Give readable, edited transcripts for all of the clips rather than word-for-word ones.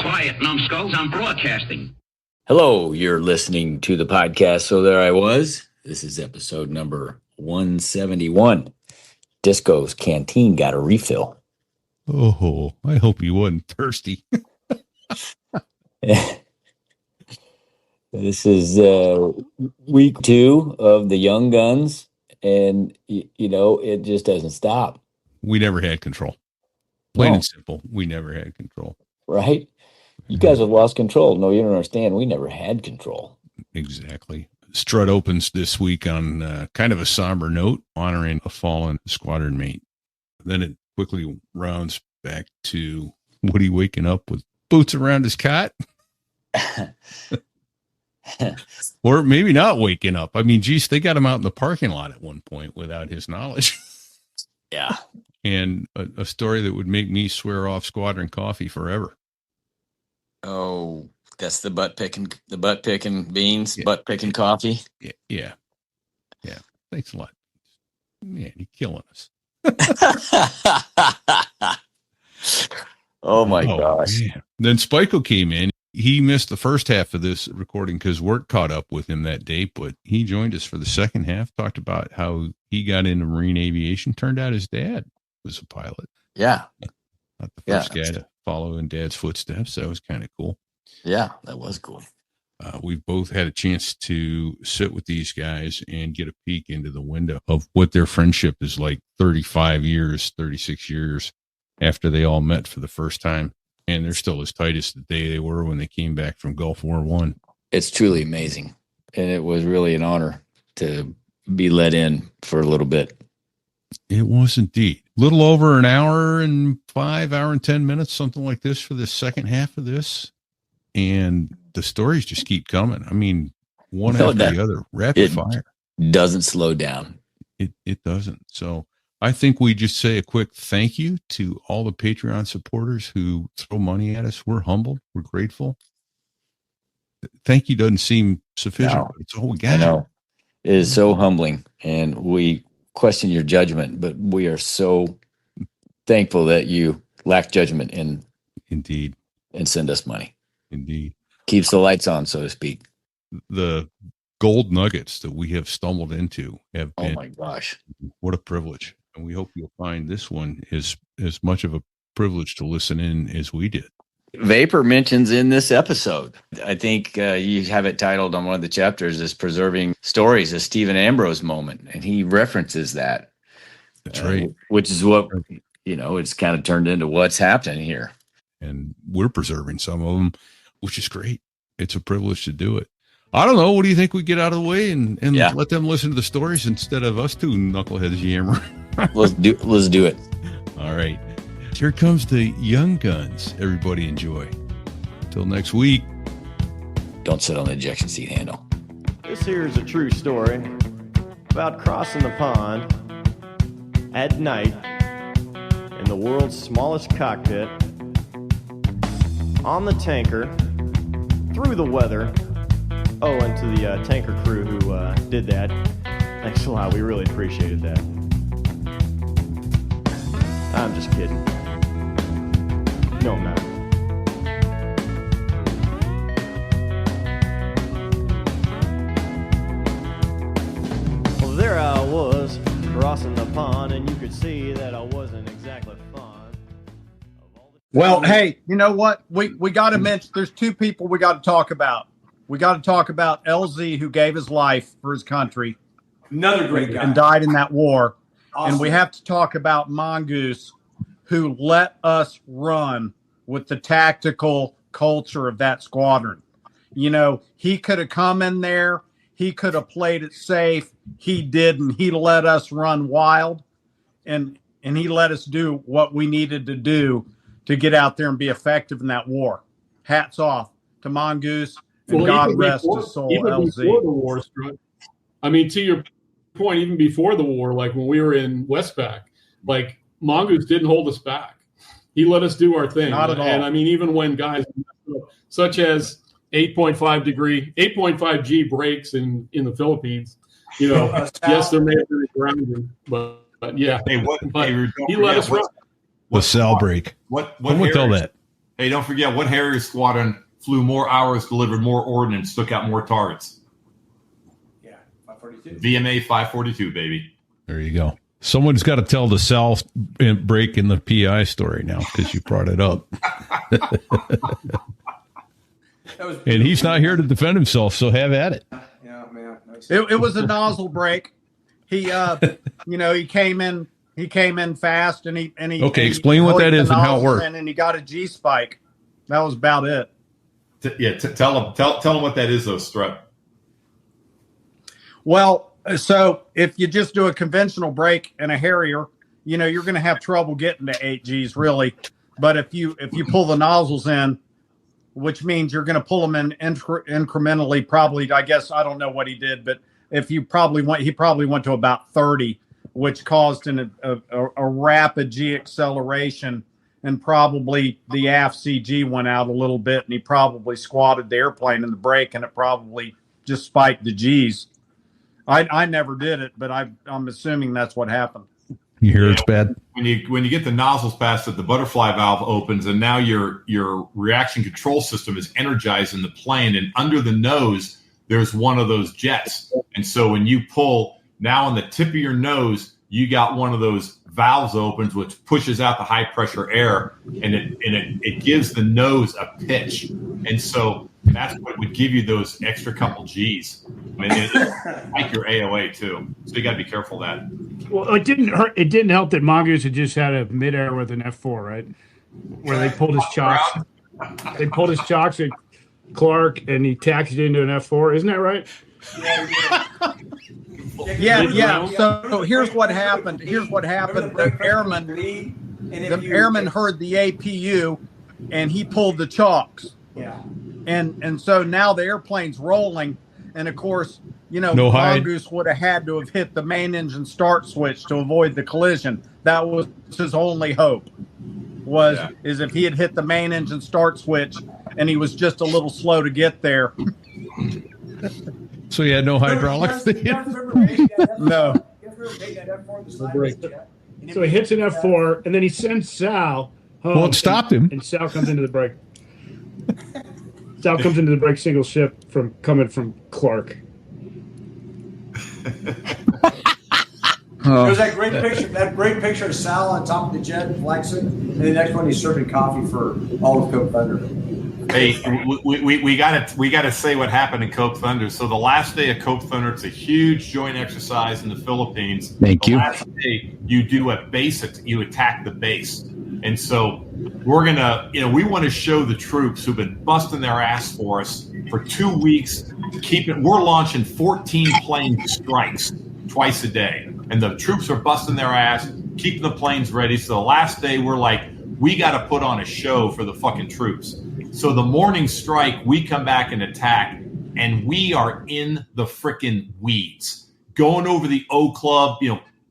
Quiet, numbskulls, I'm broadcasting. Hello, you're listening to the podcast. So there I was. This is episode number 171. Disco's Canteen got a refill. Oh, I hope he wasn't thirsty. This is week 2 of the Young Guns, and it just doesn't stop. We never had control. Plain and simple, we never had control. Right? You guys have lost control. No, you don't understand. We never had control. Exactly. Strut opens this week on kind of a somber note, honoring a fallen squadron mate. Then it quickly rounds back to Woody waking up with boots around his cot. Or maybe not waking up. I mean, geez, they got him out in the parking lot at one point without his knowledge. Yeah. And a story that would make me swear off squadron coffee forever. Oh, that's the butt picking beans, butt picking coffee. Yeah. Thanks a lot. Man, you're killing us. Oh my gosh. Man. Then Spiko came in. He missed the first half of this recording because work caught up with him that day, but he joined us for the second half, talked about how he got into marine aviation. Turned out his dad was a pilot. Yeah. Not the first guy to follow in dad's footsteps. That was kind of cool. Yeah, that was cool. We've both had a chance to sit with these guys and get a peek into the window of what their friendship is like 35 years, 36 years after they all met for the first time. And they're still as tight as the day they were when they came back from Gulf War I. It's truly amazing. And it was really an honor to be let in for a little bit. It was indeed. Little over an hour and 10 minutes, something like this for the second half of this. And the stories just keep coming. I mean, one after the other, rapid fire. Doesn't slow down. It doesn't. So I think we just say a quick thank you to all the Patreon supporters who throw money at us. We're humbled. We're grateful. Thank you doesn't seem sufficient. No, but it's all we got. I know. It is so humbling, and we question your judgment, but we are so thankful that you lack judgment and send us money. Indeed. Keeps the lights on, so to speak. The gold nuggets that we have stumbled into have been, oh my gosh, what a privilege. And we hope you'll find this one is as much of a privilege to listen in as we did. Vapor mentions in this episode, I think you have it titled on one of the chapters as Preserving Stories, a Stephen Ambrose moment. And he references that. That's right. Which is what, it's kind of turned into what's happening here. And we're preserving some of them, which is great. It's a privilege to do it. I don't know. What do you think we get out of the way and let them listen to the stories instead of us two knuckleheads yammering? Let's do it. All right. Here comes the Young Guns. Everybody enjoy. Until next week. Don't sit on the ejection seat handle. This here is a true story about crossing the pond at night in the world's smallest cockpit on the tanker through the weather. Oh, and to the tanker crew who did that, thanks a lot. We really appreciated that. I'm just kidding. No, I'm not. Well, there I was, crossing the pond, and you could see that I wasn't exactly fond. Well, hey, you know what? We got to mention, there's two people we got to talk about. We got to talk about LZ, who gave his life for his country. Another great guy. And died in that war. Awesome. And we have to talk about Mongoose, who let us run with the tactical culture of that squadron. He could have come in there. He could have played it safe. He didn't. He let us run wild. And he let us do what we needed to do to get out there and be effective in that war. Hats off to Mongoose. And God rest his soul, even LZ. Before the war, I mean, to your point, even before the war, like when we were in Westpac, like Mongoose didn't hold us back. He let us do our thing. Not at all. And I mean, even when guys such as 8.5 G breaks in the Philippines, yes, there may have been a grounding, but yeah. Hey, he let us run. LaSalle break. What Someone tell that. Hey, don't forget what Harrier squadron flew more hours, delivered more ordnance, took out more targets. Yeah, 542. VMA 542, baby. There you go. Someone's got to tell the Sal break in the PI story now because you brought it up. And he's not here to defend himself, so have at it. Yeah, man. It was a nozzle break. He, he came in fast, and he. Okay, explain what that is and how it works. And he got a G spike. That was about it. Tell him what that is, though, Strut. Well, so if you just do a conventional break in a Harrier, you're going to have trouble getting to 8 Gs, really. But if you pull the nozzles in, which means you're going to pull them in incrementally, probably, I guess, I don't know what he did, but if he probably went to about 30, which caused a rapid G acceleration, and probably the aft CG went out a little bit, and he probably squatted the airplane in the brake, and it probably just spiked the Gs. I never did it, but I'm assuming that's what happened. You hear it's bad? When you get the nozzles past it, the butterfly valve opens, and now your reaction control system is energized in the plane, and under the nose there's one of those jets. And so when you pull, now on the tip of your nose, you got one of those valves opens, which pushes out the high pressure air, and it gives the nose a pitch. And so that's what would give you those extra couple Gs. I mean, it's like your AOA too. So you got to be careful of that. Well, it didn't hurt. It didn't help that Mongoose had just had a midair with an F4, right? Where they pulled his chocks. They pulled his chocks at Clark, and he taxied into an F4. Isn't that right? Yeah. So here's what happened. The airman heard the APU, and he pulled the chocks. Yeah. And so now the airplane's rolling, and of course, Mongoose would have had to have hit the main engine start switch to avoid the collision. That was his only hope. Is if he had hit the main engine start switch, and he was just a little slow to get there. So you had no hydraulics? No. So he hits an F4, and then he sends Sal home. Well, it stopped him. And Sal comes into the break. Sal comes into the break single ship coming from Clark. There's that great picture of Sal on top of the jet flexing, and the next one he's serving coffee for all of Coke Thunder. Hey, we gotta say what happened in Coke Thunder. So the last day of Coke Thunder, it's a huge joint exercise in the Philippines. Thank you. Last day, you do a base, you attack the base, and so we're gonna, we want to show the troops who've been busting their ass for us for 2 weeks. We're launching 14 plane strikes twice a day, and the troops are busting their ass, keeping the planes ready. So the last day, we're like, we got to put on a show for the fucking troops. So the morning strike, we come back and attack, and we are in the frickin' weeds, going over the O Club,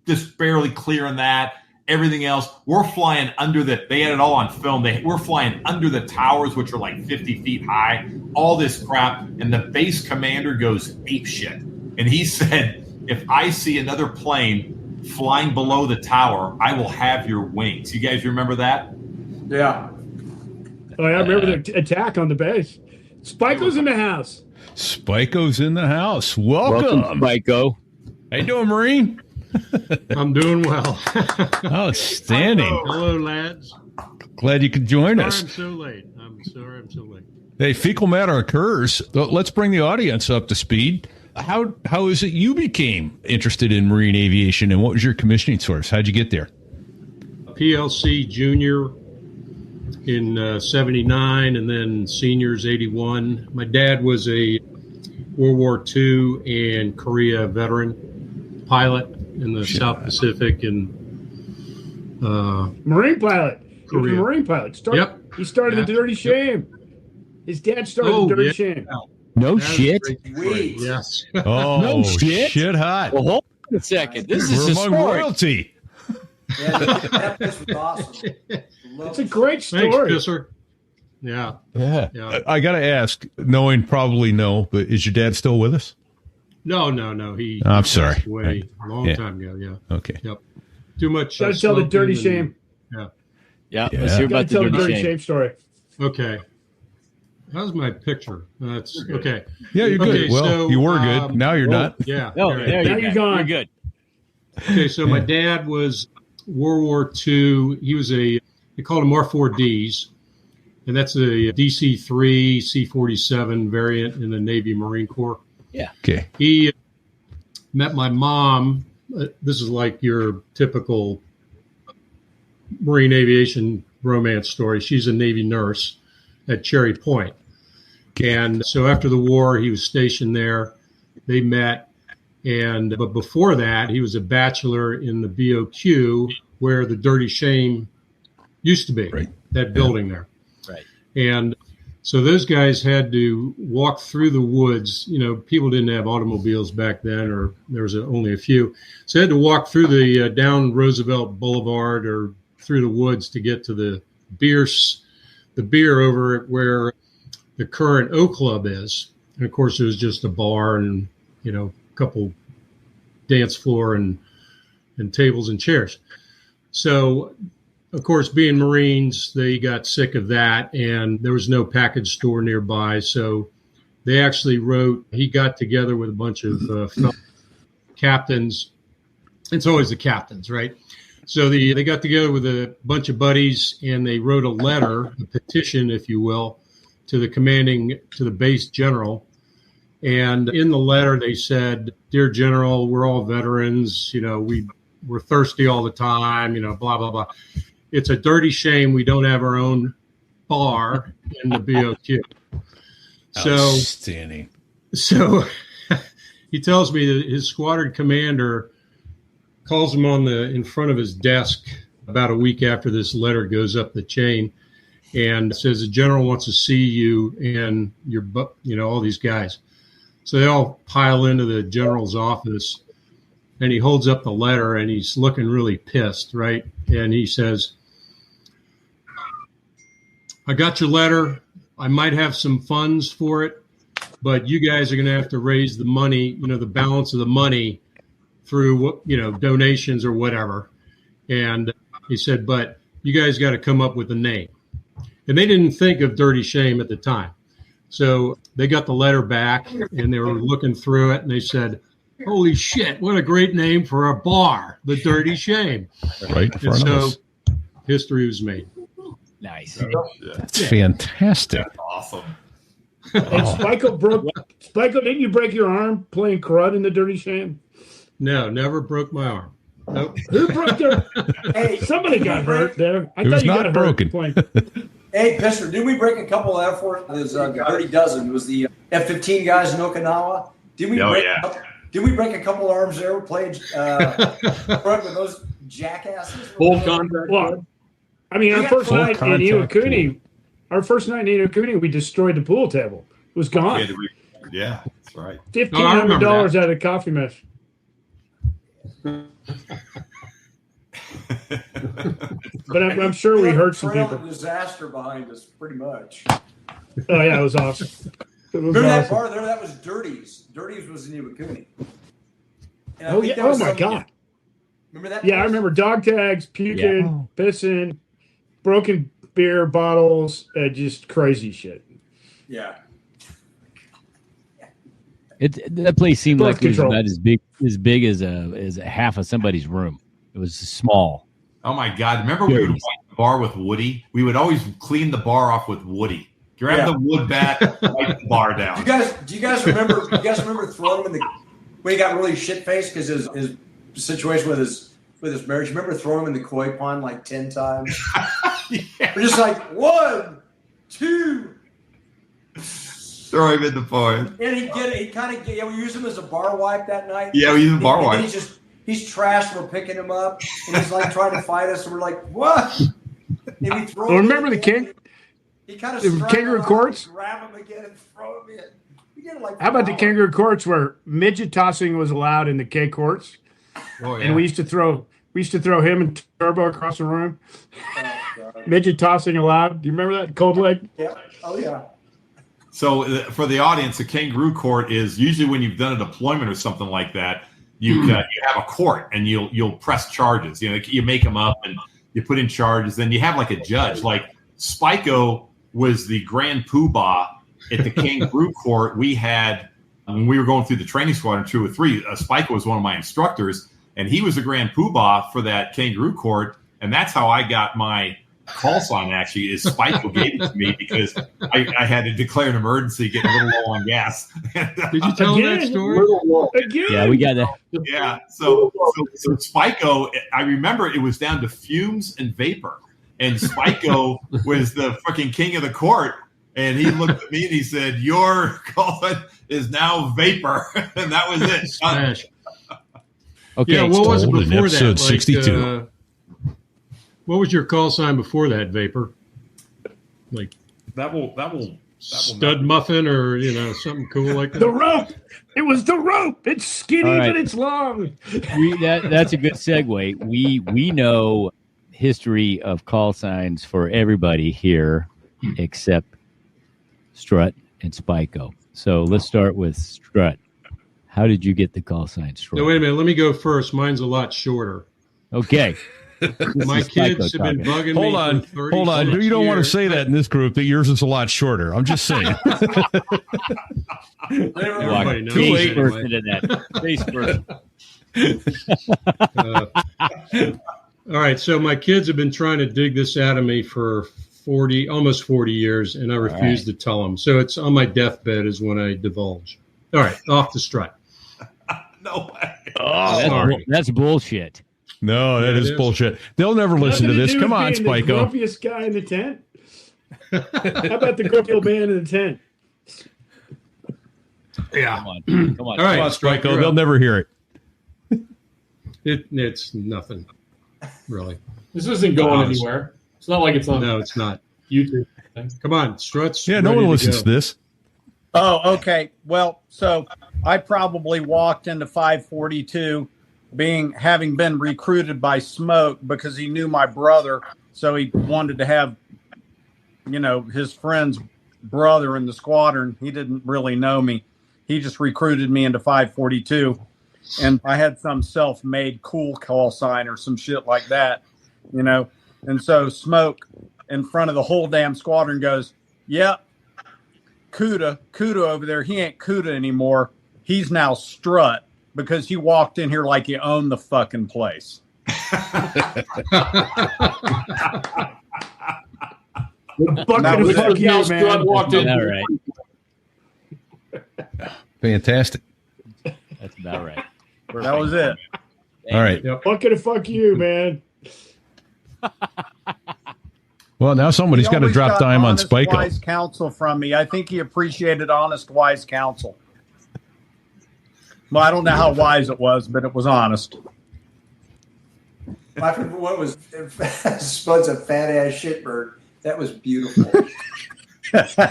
just barely clearing that. Everything else, we're flying under they had it all on film. We're flying under the towers, which are like 50 feet high, all this crap. And the base commander goes apeshit. And he said, if I see another plane flying below the tower, I will have your wings. You guys remember that? Yeah. Oh, I remember the attack on the base. Spiko's in the house. Spiko's in the house. Welcome Spiko. How you doing, Marine? I'm doing well. Outstanding. Hello, lads. Glad you could join us. I'm so late. I'm sorry I'm so late. Hey, fecal matter occurs. Let's bring the audience up to speed. How is it you became interested in marine aviation, and what was your commissioning source? How'd you get there? PLC junior in 79, and then seniors 81. My dad was a World War II and Korea veteran pilot in the South Pacific, and Marine pilot. He was a Marine pilot. Yep. He started the Dirty Shame. His dad started the Dirty Shame. No shit. Yes. Oh, no shit. Shit hot. Well, hold on a second. This is among royalty. Yeah, that place was awesome. It's a great story. Thanks, Pisser. Yeah. I got to ask, knowing probably no, but is your dad still with us? No. I'm sorry. Passed away a long time ago. Yeah. Okay. Yep. Too much. Gotta tell the Dirty Shame. Yeah. Yeah. Let's hear about the Dirty Dirty Shame story. Okay. How's my picture? That's okay. Yeah, you're good. Okay, Well, so, you were good. Now you're not. Yeah. No, all right. there You're gone. You're good. Okay, so my dad was World War II. He was they called them R4Ds, and that's a DC-3 C-47 variant in the Navy Marine Corps. Yeah. Okay. He met my mom. This is like your typical Marine aviation romance story. She's a Navy nurse at Cherry Point. And so after the war, he was stationed there. They met. But before that, he was a bachelor in the BOQ where the Dirty Shame used to be, Right. that building there. Right. And so those guys had to walk through the woods. You know, people didn't have automobiles back then, or there was only a few. So they had to walk through the down Roosevelt Boulevard or through the woods to get to the beer over where the current O Club is. And of course, it was just a bar and, you know, a couple dance floor and tables and chairs. So, of course, being Marines, they got sick of that, and there was no package store nearby. So they actually he got together with a bunch of captains. It's always the captains, right? So they got together with a bunch of buddies, and they wrote a letter, a petition, if you will, to the base general. And in the letter, they said, "Dear General, we're all veterans. You know, we're thirsty all the time, you know, blah, blah, blah. It's a dirty shame we don't have our own bar in the BOQ." Outstanding. So he tells me that his squadron commander calls him in front of his desk about a week after this letter goes up the chain and says, "The general wants to see you and all these guys." So they all pile into the general's office, and he holds up the letter, and he's looking really pissed, right? And he says, "I got your letter. I might have some funds for it, but you guys are going to have to raise the money, you know, the balance of the money through, you know, donations or whatever." And he said, "But you guys got to come up with a name." And they didn't think of Dirty Shame at the time. So they got the letter back, and they were looking through it, and they said, "Holy shit, what a great name for a bar, the Dirty Shame." Right in front of us. History was made. Nice. That's fantastic. That's awesome. And Spiko, didn't you break your arm playing crud in the Dirty Shame? No, never broke my arm. Nope. Who broke their? Hey, somebody got hurt there. It was not broken. Hey, Pester, didn't we break a couple of Air Force? There's Dirty Dozen. It was the F-15 guys in Okinawa. Didn't we break a couple of arms there? We played with those jackasses. Full contact. Well, I mean, our first night in Iwakuni, we destroyed the pool table. It was gone. Yeah, that's right. $1,500 out of the coffee mess. But I'm sure we hurt some people. Disaster behind us, pretty much. Oh yeah, it was awesome. Remember that bar there? That was Dirty's. Dirty's was in Iwakuni. Oh yeah! Oh my God! Remember that? Yeah, I remember dog tags, puking, pissing, broken beer bottles, just crazy shit. Yeah. That place seemed Birth like it was control. about as big as a half of somebody's room. It was small. Oh my God! Remember we would wipe the bar with Woody? We would always clean the bar off with Woody. Grab the wood bat, wipe the bar down. Do you guys remember? Throwing him when he got really shit faced because his situation with his marriage? Remember throwing him in the koi pond like 10 times? We're just like 1, 2. Throw him in the pond. And we used him as a bar wipe that night. Yeah, we used a bar wipe. He's trashed. We're picking him up, and he's like trying to fight us. And we're like, "What?" And we throw. Remember the king? He kind of the kangaroo courts. Grab him again and throw him in. We did it like. How about the kangaroo courts where midget tossing was allowed in the K courts? Oh, yeah. And we used to throw him and Turbo across the room. Midget tossing allowed. Do you remember that cold leg? Yeah. Oh yeah. So for the audience, a kangaroo court is usually when you've done a deployment or something like that. You have a court and you'll press charges. You know, you make them up and you put in charges. Then you have like a judge. Like Spiko was the grand poobah at the kangaroo court. We had, when we were going through the training squadron 2 or 3, Spiko was one of my instructors, and he was the grand poobah for that kangaroo court. And that's how I got my call sign, actually, is Spiko gave it to me because I had to declare an emergency, getting a little low on gas. Did you tell him that story? Again? Yeah, we got that. Yeah. So Spiko, I remember it was down to fumes and vapor. And Spiko was the fucking king of the court. And he looked at me and he said, "Your call is now vapor." And that was it. Smash. Okay. Yeah, what was it Told in before that? episode 62. What was your call sign before that, Vapor? Like That will stud muffin or, something cool like that? The rope. It was the rope. It's skinny, All right. but it's long. That's a good segue. We know history of call signs for everybody here except Strut and Spiko. So let's start with Strut. How did you get the call sign, Strut? No, wait a minute. Let me go first. Mine's a lot shorter. Okay. My kids have been bugging Hold me on. for 36 Hold on. You don't want to years. say that in this group that yours is a lot shorter. I'm just saying. Everybody knows Face it first anyway. into that. Face first. All right. So my kids have been trying to dig this out of me for almost 40 years, and I refuse to tell them. So it's on my deathbed is when I divulge. All right. Off the Strut. No way. Sorry. That's bullshit. No, that is bullshit. They'll never listen to Nothing this. do Come with on, being the Spiko. grumpiest guy in the tent. How about the grumpy old man in the tent? Yeah. Come on. All right. Come on, Strut, Spiko. you're They'll up. never hear it. It's nothing, really. This isn't going Honest. anywhere. It's not like it's on No, it's not. YouTube. Come on, Strut's Yeah, no ready one to listens go. to this. Oh, okay. Well, so I probably walked into 542 having been recruited by Smoke because he knew my brother. So he wanted to have, his friend's brother in the squadron. He didn't really know me. He just recruited me into 542. And I had some self-made cool call sign or some shit like that, And so Smoke in front of the whole damn squadron goes, "Yep. Kuda over there, he ain't Kuda anymore. He's now Strut because he walked in here like he owned the fucking place." Bucket of fuck you, man. Strut walked in. All right. Fantastic. That's about right. That was it. All right. Bucket of fuck you, man. Well, now somebody's He got to always drop got dime on honest, Spiko. wise counsel from me. I think he appreciated honest, wise counsel. Well, I don't know how wise it was, but it was honest. My favorite one was Spud's a fat ass shitbird. That was beautiful. I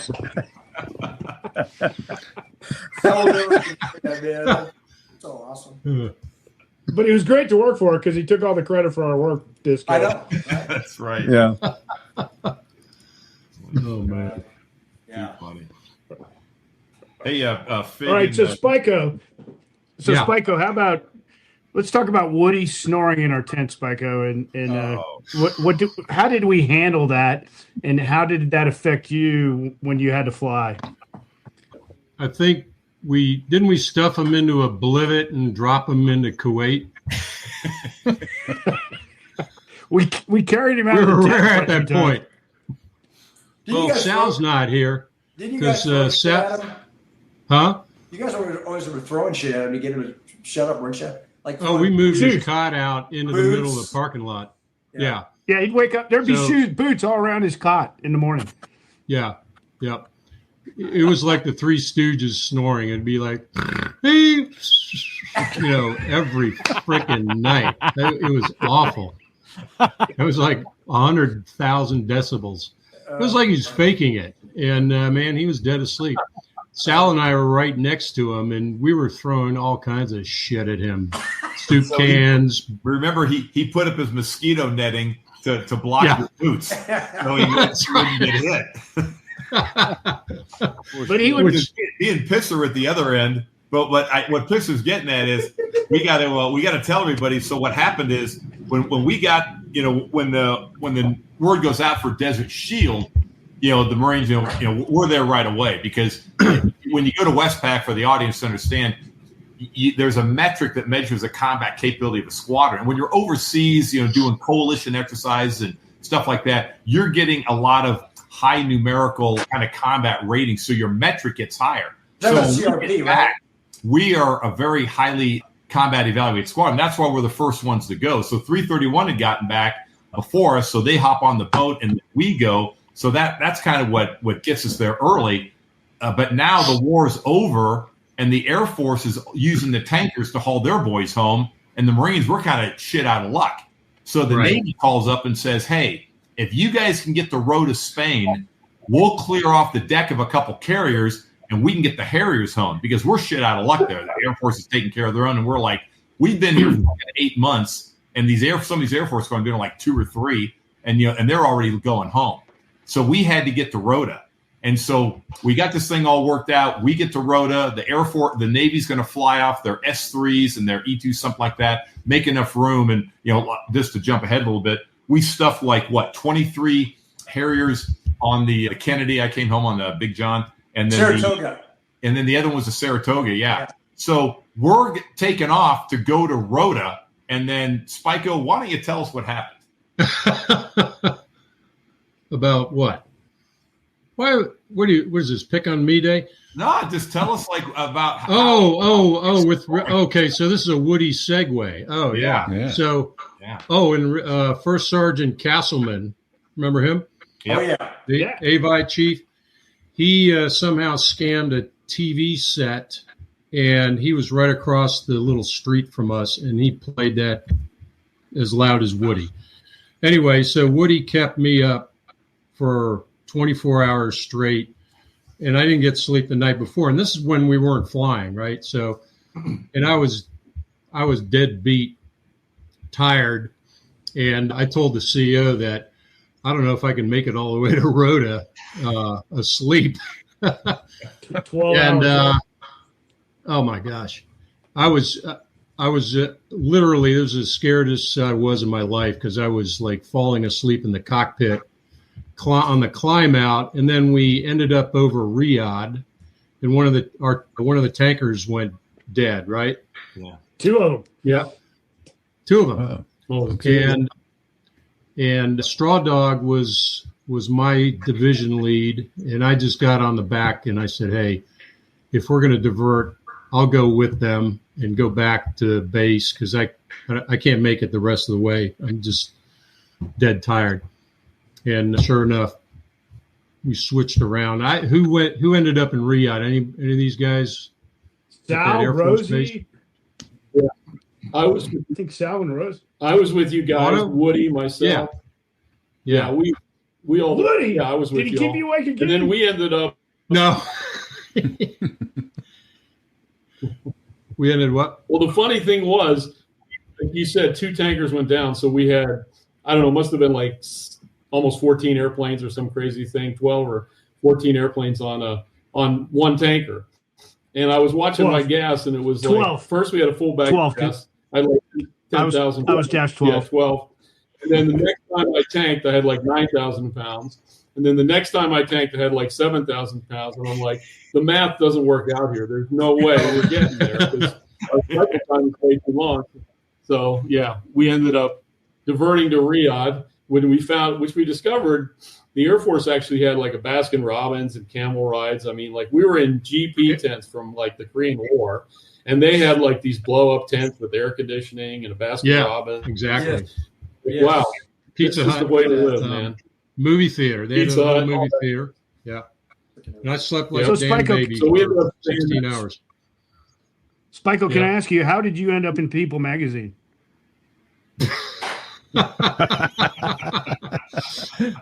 will never forget that, man. That's so awesome. But he was great to work for because he took all the credit for our work this I guy. know. Right? That's right. Yeah. Oh, man. Yeah. Funny. Hey, Fig All right, and, so Spiko. Yeah. Spiko, how about let's talk about Woody snoring in our tent, Spiko, and how did we handle that, and how did that affect you when you had to fly? I think we stuff him into a blivet and drop him into Kuwait. We carried him out. We of the were tent at that one time. point. Didn't Well, you guys Sal's throw- not here. Didn't you guys 'cause, throw shit Sal- at him? Huh? You guys always were throwing shit at him to get him to shut up, weren't you? Like, Oh, we moved his Shoes. cot out into the Boots. middle of the parking lot. Yeah. Yeah, he'd wake up. There'd be So- boots all around his cot in the morning. Yeah. Yep. It was like the Three Stooges snoring. It'd be like, hey, every freaking night. It was awful. It was like 100,000 decibels. It was like he was faking it. And, man, he was dead asleep. Sal and I were right next to him, and we were throwing all kinds of shit at him. Soup So cans. remember, he put up his mosquito netting to block Yeah. his boots, so he wouldn't get hit. But he would. He and Pisser at the other end. But what Pisser's getting at is we got to tell everybody. So what happened is when we got when the word goes out for Desert Shield, the Marines, we're there right away, because when you go to Westpac, for the audience to understand, there's a metric that measures the combat capability of a squadron. And when you're overseas, doing coalition exercises and stuff like that, you're getting a lot of high numerical kind of combat ratings, so your metric gets higher. That's so CRP, right? We are a very highly combat evaluated squadron. That's why we're the first ones to go. So 331 had gotten back before us, so they hop on the boat and we go. So that's kind of what gets us there early. But now the war's over, and the Air Force is using the tankers to haul their boys home, and the Marines, we're kind of shit out of luck. So the Navy calls up and says, hey, if you guys can get the road to Spain, we'll clear off the deck of a couple carriers, and we can get the Harriers home, because we're shit out of luck there. The Air Force is taking care of their own, and we're like, we've been here for 8 months, and some of these Air Force are doing like 2 or 3, and they're already going home. So we had to get to Rota. And so we got this thing all worked out. We get to Rota. The Air Force, the Navy's going to fly off their S3s and their E2, something like that, make enough room. And, just to jump ahead a little bit, we stuffed 23 Harriers on the Kennedy. I came home on the Big John. And then Saratoga. And then the other one was the Saratoga, yeah. So we're taking off to go to Rota. And then, Spiko, why don't you tell us what happened? About what? Why? What is this? Pick on me day? No, just tell us about. Okay. So this is a Woody segue. Oh yeah. So and First Sergeant Castleman, remember him? Yep. Oh yeah. The AVI chief. He somehow scammed a TV set, and he was right across the little street from us, and he played that as loud as Woody. Anyway, so Woody kept me up for 24 hours straight, and I didn't get sleep the night before. And this is when we weren't flying, right? So, and I was dead beat, tired, and I told the CEO that I don't know if I can make it all the way to Rota asleep. 12 and hours. Oh my gosh, I was literally, it was as scared as I was in my life, because I was like falling asleep in the cockpit on the climb out, and then we ended up over Riyadh, and one of the tankers went dead. Right? Yeah. 2 of them. Yeah. 2 of them. And Straw Dog was my division lead, and I just got on the back and I said, hey, if we're going to divert, I'll go with them and go back to base, because I can't make it the rest of the way. I'm just dead tired. And sure enough, we switched around. Who ended up in Riyadh? Any of these guys? Sal, Rosie. Yeah, I think Sal and Rose. I was with you guys, Otto? Woody, myself. Yeah. We all. Woody. Yeah, I was with Did you. he keep you awake again? And then we ended up. No. We ended what? Well, the funny thing was, like you said, 2 tankers went down, so we had, I don't know, must have been like almost 14 airplanes or some crazy thing, 12 or 14 airplanes on one tanker. And I was watching 12. my gas, and it was 12. like, first we had a full bag 12. of gas. I had like 10,000. I was dash 12. Yeah, 12. And then the next time I tanked, I had like 9,000 pounds. And then the next time I tanked, I had like 7,000 pounds. And I'm like, the math doesn't work out here. There's no way we're getting there, because our cycle time is way too long. So, yeah, we ended up diverting to Riyadh, which we discovered the Air Force actually had like a Baskin Robbins and camel rides. I mean, like we were in GP tents from like the Korean War, and they had like these blow up tents with air conditioning and a Baskin Robbins. Exactly. Yeah. Wow. Pizza This is Hut. the way to live, man. Movie theater. They Pizza had a Hut, movie all that. theater. Yeah. And I slept like So a damn Spiko- baby So we ended for up staying 16 there. hours. Spiko, can Yeah. I ask you, how did you end up in People magazine? But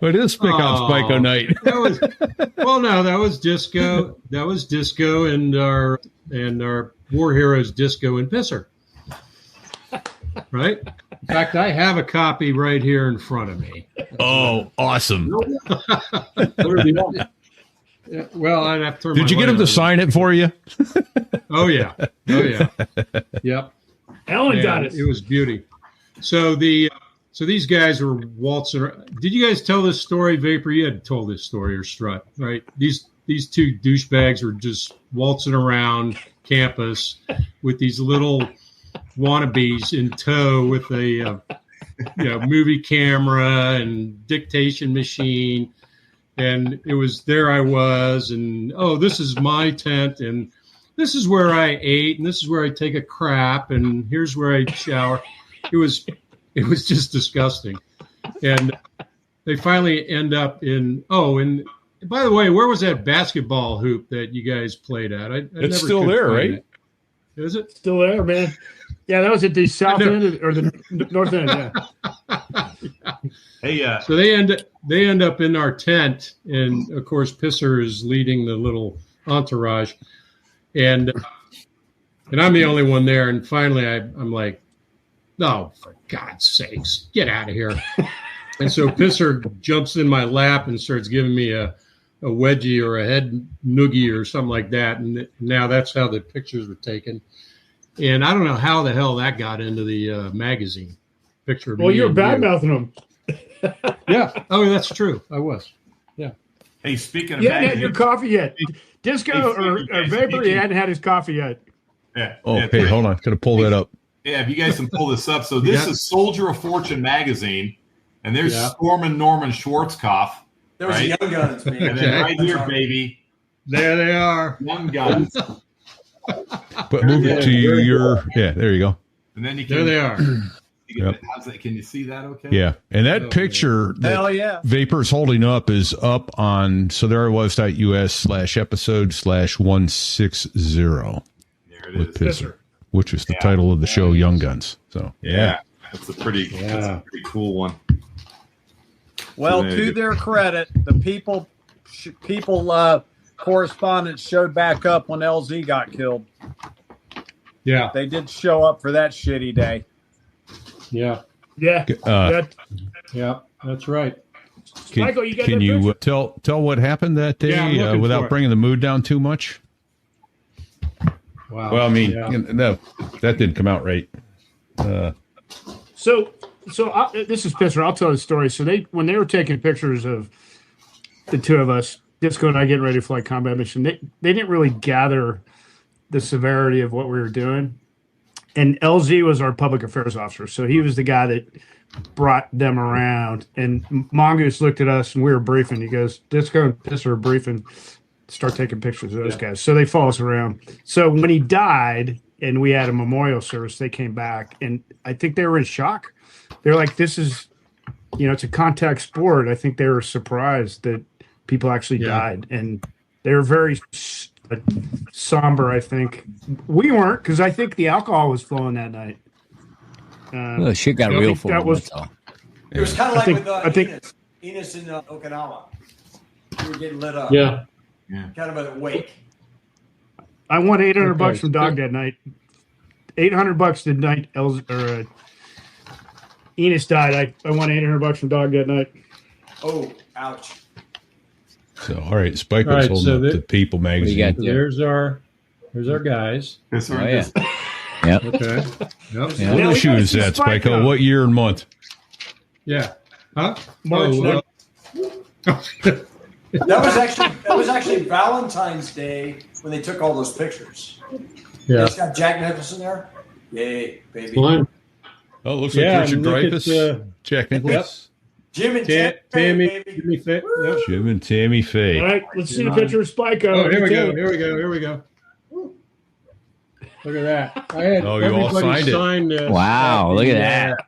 it is pick on Spiko night. That was disco. That was disco and our War Heroes disco and pisser. Right? In fact, I have a copy right here in front of me. Oh, awesome. Yeah, well, I'd have to turn Did my you get light him to on. sign it for you? Oh yeah. Yep. Ellen got it. It was beauty. So the So these guys were waltzing around. Did you guys tell this story, Vapor? You had told this story, or Strut, right? These two douchebags were just waltzing around campus with these little wannabes in tow with a movie camera and dictation machine. And it was there I was, and this is my tent, and this is where I ate, and this is where I take a crap, and here's where I shower. It was just disgusting. And they finally end up in and by the way, where was that basketball hoop that you guys played at? It's never still could there, find right? it. Is it Still there, man. Yeah, that was at the south end or the north end. Yeah. Hey, So they end up in our tent, and of course, Pisser is leading the little entourage, and I'm the only one there. And finally, I'm like, "No, for God's sakes, get out of here!" And so Pisser jumps in my lap and starts giving me a wedgie or a head noogie or something like that. And now that's how the pictures were taken. And I don't know how the hell that got into the magazine picture. Well, you're bad mouthing them. Yeah. Oh, that's true. I was. Yeah. hey, speaking of You hadn't had magazines- your coffee yet. Disco or Vapor, he hadn't had his coffee yet. Yeah, Oh, yeah, hey, hold on. Gotta pull that up. Yeah, if you guys can pull this up. So this is Soldier of Fortune magazine, and there's Stormin' Norman Schwarzkopf. There was Right? Young Guns, man. And then right here, baby, There they are. Young Guns. But move it to your. Yeah, there you go. And then you can. There they are. Can you see that? Okay. Yeah, and that picture that Hell yeah. Vapor's holding up is up on so there was.us/episode/160 There it with is. Pisser, which is the title of the show, Young Guns. So Yeah, that's a pretty cool one. Well, So there to you their credit, the people correspondents showed back up when LZ got killed. Yeah. They did show up for that shitty day. Yeah. Yeah. Yeah. That's right. Michael, you got can that you tell what happened that day Yeah, I'm looking for without it. bringing the mood down too much? Wow. Well, I mean, Yeah. no, that didn't come out right. So this is Pisser. I'll tell the story. So when they were taking pictures of the two of us, Disco and I getting ready to fly combat mission, they didn't really gather the severity of what we were doing. And LZ was our public affairs officer, so he was the guy that brought them around. And Mongoose looked at us, and we were briefing. He goes, "Disco and Pisser are briefing. Start taking pictures of those guys." So they follow us around. So when he died, and we had a memorial service, they came back, and I think they were in shock. They're like, "This is, it's a contact sport." I think they were surprised that people actually died, and they were very somber. I think we weren't, because I think the alcohol was flowing that night. Well, shit got real for him. That's all. It was kind of like with I think Enos in Okinawa. We were getting lit up. Yeah. Kind of a wake. I won $800 from Dog that night. $800 the night Enos died. I won $800 from Dog that night. Oh, ouch. So, all right, Spiko's All right, holding so up the People magazine. got there? There's our guys. Oh, yeah. Yep. Okay. Yep. Yeah. What issue is that, Spiko? What year and month? Yeah. Huh? March That was actually Valentine's Day when they took all those pictures. Yeah. It's got Jack Nicholson there. Yay, baby. Fine. Oh, it looks like Yeah, Richard and look Dreyfuss, at, Jack Nicklaus, Jim and Tammy, baby. Jimmy Fit. Yep. Jim and Tammy Faye. All right, let's see the picture of Spiko. Oh, here we go. Here we go. Look at that. I had Oh, you all everybody signed it. sign this. Wow, look at that.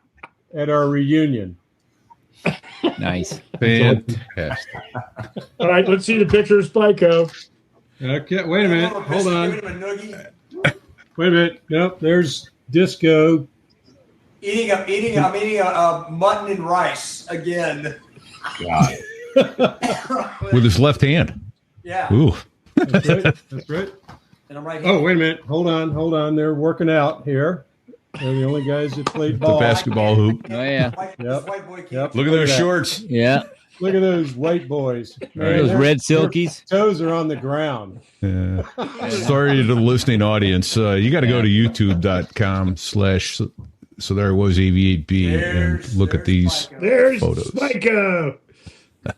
At our reunion. Nice. Fantastic. All right, let's see the picture of Spiko. Okay, wait a minute. Hold on. Giving him a noogie. Wait a minute. Nope, there's Disco. I'm eating a mutton and rice again. With his left hand. Yeah. Ooh. That's right. That's right. And I'm right here. Oh, wait a minute. Hold on. They're working out here. They're the only guys that played ball. The basketball hoop. Oh, yeah. This white boy can't. Yep. Look at those shorts. Yeah. Look at those white boys. right. Those red silkies. Their toes are on the ground. Sorry to the listening audience. You got to go to youtube.com/ So there was AV8B, and look at these There's photos. Spiko,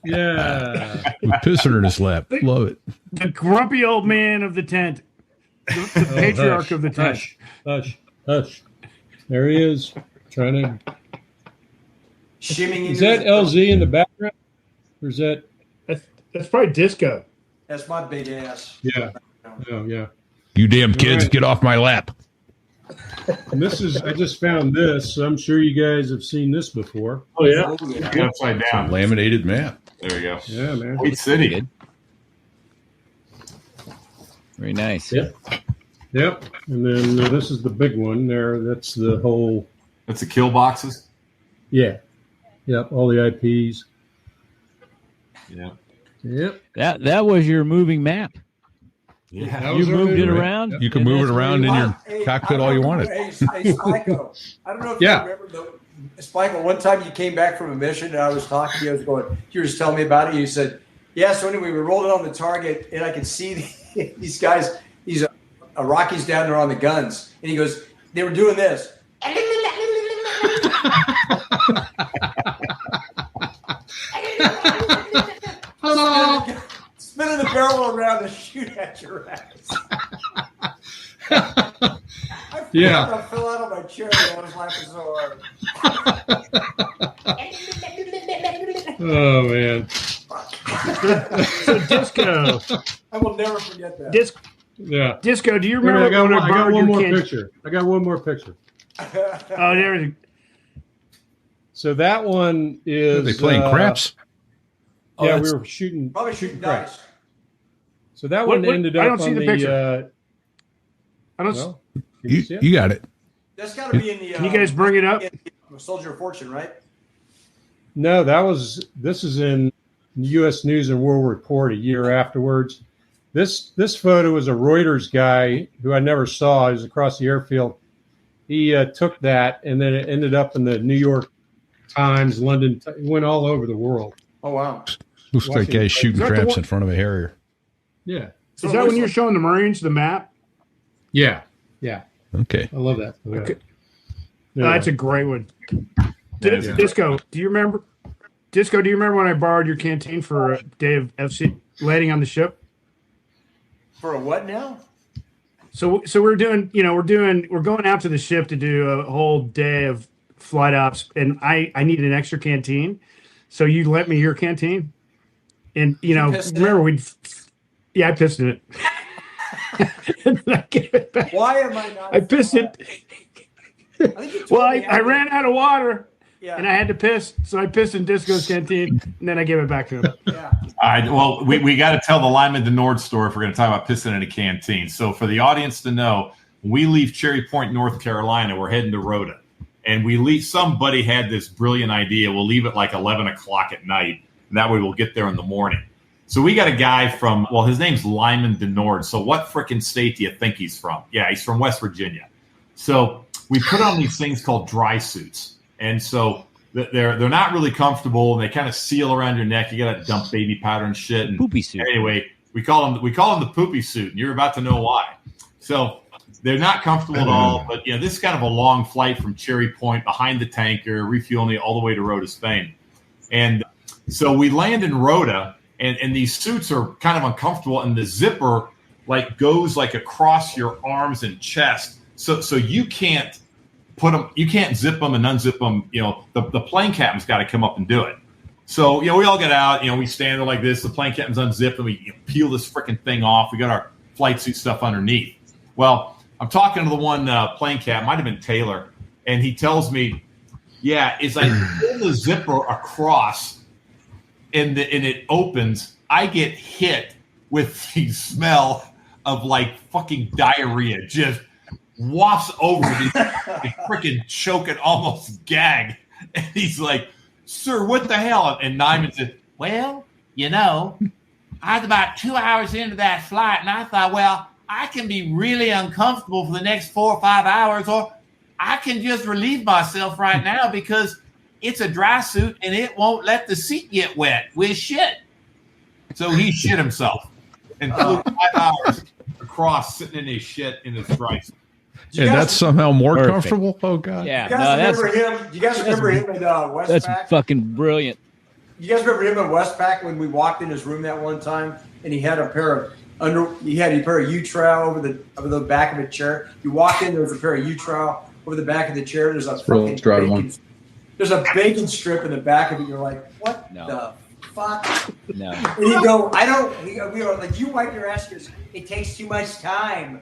Yeah. With pissing in his lap. Love it. the grumpy old man of the tent, the patriarch Hush, of the tent. Hush. There he is. Trying to. Shimming. Is that LZ in the background? Or is that? That's probably Disco. That's my big ass. Yeah. Oh, yeah. You damn kids, right. get off my lap. And this is, I just found this. I'm sure you guys have seen this before. Oh yeah. Upside down. Laminated map. There we go. Yeah, man. White City. Good. Very nice. Yep. And then this is the big one there. That's the whole. That's the kill boxes. Yeah. Yep. All the IPs. Yeah. Yep. That was your moving map. Yeah. That You was our moved it movie. around. You can and move it that's where around you in want. your cockpit all you wanted. Hey, Spiko, I don't know if Yeah. you remember Spiko, one time you came back from a mission and I was talking to you. I was going, you were just telling me about it. You said, yeah, so anyway, we rolled it on the target and I could see these guys, these Iraqis down there on the guns. And he goes, they were doing this. Spinning the barrel around to shoot at your ass. Yeah. I fell out of my chair and I was laughing so hard. Oh, man. So Disco, I will never forget that. Yeah. Disco. Do you Wait a remember minute, when I got borrowed one your more can- picture. I got one more picture. Oh, there. So that one is. Are they playing craps? Yeah, we were shooting. Probably shooting craps. dice. So that What- one what- ended I up don't see on the picture. I don't. Well, can you see it? You got it. That's got to be in the. Can you guys bring it up? Soldier of Fortune, right? No, this is in U.S. News and World Report a year afterwards. This photo was a Reuters guy who I never saw. He was across the airfield. He took that, and then it ended up in the New York Times, London. It went all over the world. Oh wow! Looks like guys shooting Is that the craps one- in front of a Harrier. Yeah, Is that when you're showing the Marines the map? yeah. Okay. I love that. Okay. Yeah. Oh, that's a great one. Yeah. Disco, do you remember? Disco, do you remember when I borrowed your canteen for a day of FC landing on the ship? For a what now? So we're going out to the ship to do a whole day of flight ops, and I need an extra canteen. So you lent me your canteen, and pissed in remember it? I pissed in it. And then I gave it back. Why am I not? I pissed it. I think you told Well, me I ran out of water. Yeah. And I had to piss, so I pissed in Disco's canteen, and then I gave it back to him. Yeah. All right. Well, we got to tell the Lyman de Nord story if we're going to talk about pissing in a canteen. So for the audience to know, when we leave Cherry Point, North Carolina, we're heading to Rhoda. And we leave. Somebody had this brilliant idea. We'll leave at like 11 o'clock at night. And that way we'll get there in the morning. So we got a guy from, well, his name's Lyman de Nord. So what frickin' state do you think he's from? Yeah, he's from West Virginia. So we put on these things called dry suits. And so they're not really comfortable, and they kind of seal around your neck. You got to dump baby powder and shit. And Poopy suit. anyway, we call them the poopy suit, and you're about to know why. So they're not comfortable at all. But this is kind of a long flight from Cherry Point behind the tanker, refueling all the way to Rhoda, Spain. And so we land in Rhoda, and these suits are kind of uncomfortable, and the zipper goes across your arms and chest, so you can't put them, you can't zip them and unzip them. The plane captain's got to come up and do it. So we all get out. We stand there like this. The plane captain's unzipped, and we peel this freaking thing off. We got our flight suit stuff underneath. Well, I'm talking to the one plane captain, might have been Taylor, and he tells me, "Yeah, it's like pull the zipper across, and it opens. I get hit with the smell of fucking diarrhea, just wafts over me, freaking choke and almost gag." And he's like, "Sir, what the hell?" And Nyman said, "Well, I was about 2 hours into that flight, and I thought, well, I can be really uncomfortable for the next 4 or 5 hours, or I can just relieve myself right now because it's a dry suit and it won't let the seat get wet with shit." So he shit himself and flew 5 hours across, sitting in his shit in his dry suit. And that's somehow more Perfect. comfortable? Oh, God. Yeah. You guys remember him? You guys remember him in Westpac? That's fucking brilliant. You guys remember him in Westpac when we walked in his room that one time, and he had a pair of U-trowel over the back of a chair. You walked in, there was a pair of U-trowel over the back of the chair. There's a fucking there's a bacon strip in the back of it. You're like, what the fuck? No. And you go, I don't. We were like, you wipe your ass. Because it takes too much time.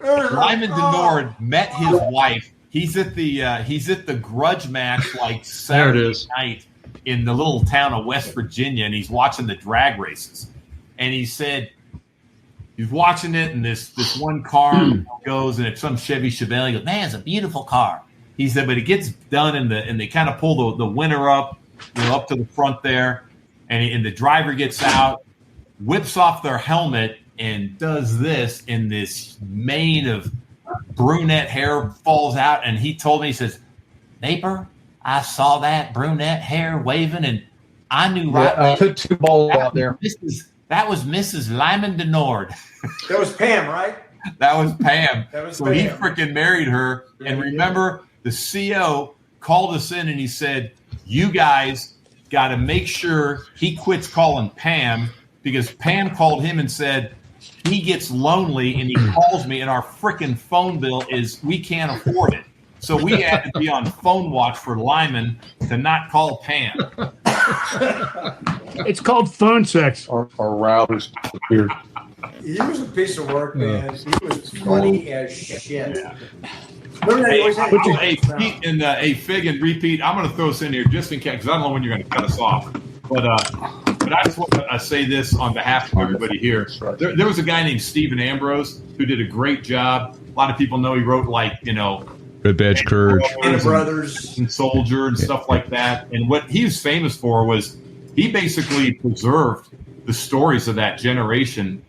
Lyman Denord met his wife. He's at the grudge match like Saturday night in the little town of West Virginia, and he's watching the drag races. And he said he's watching it, and this one car goes, and it's some Chevy Chevelle. He goes, man, it's a beautiful car. He said, but it gets done, and they kind of pull the winner up, up to the front there, and the driver gets out, whips off their helmet, and does this, and this mane of brunette hair falls out. And he told me, he says, neighbor, I saw that brunette hair waving, and I knew right away. I put two balls out there. That was Mrs. Lyman Denord. That was Pam, right? That was Pam. So Pam. He freaking married her. Yeah, and remember, the CO called us in, and he said, you guys got to make sure he quits calling Pam, because Pam called him and said, he gets lonely and he calls me, and our freaking phone bill we can't afford it. So we had to be on phone watch for Lyman to not call Pam. It's called phone sex. Our routers disappeared. He was a piece of work, man. He was funny as shit. Yeah. Hey, Pete and Fig and Repeat, I'm going to throw this in here just in case, because I don't know when you're going to cut us off. But I just want to say this on behalf of everybody here. There was a guy named Stephen Ambrose who did a great job. A lot of people know he wrote, Red Badge Courage, and Brothers, and Soldier, and stuff like that. And what he was famous for was he basically preserved the stories of that generation,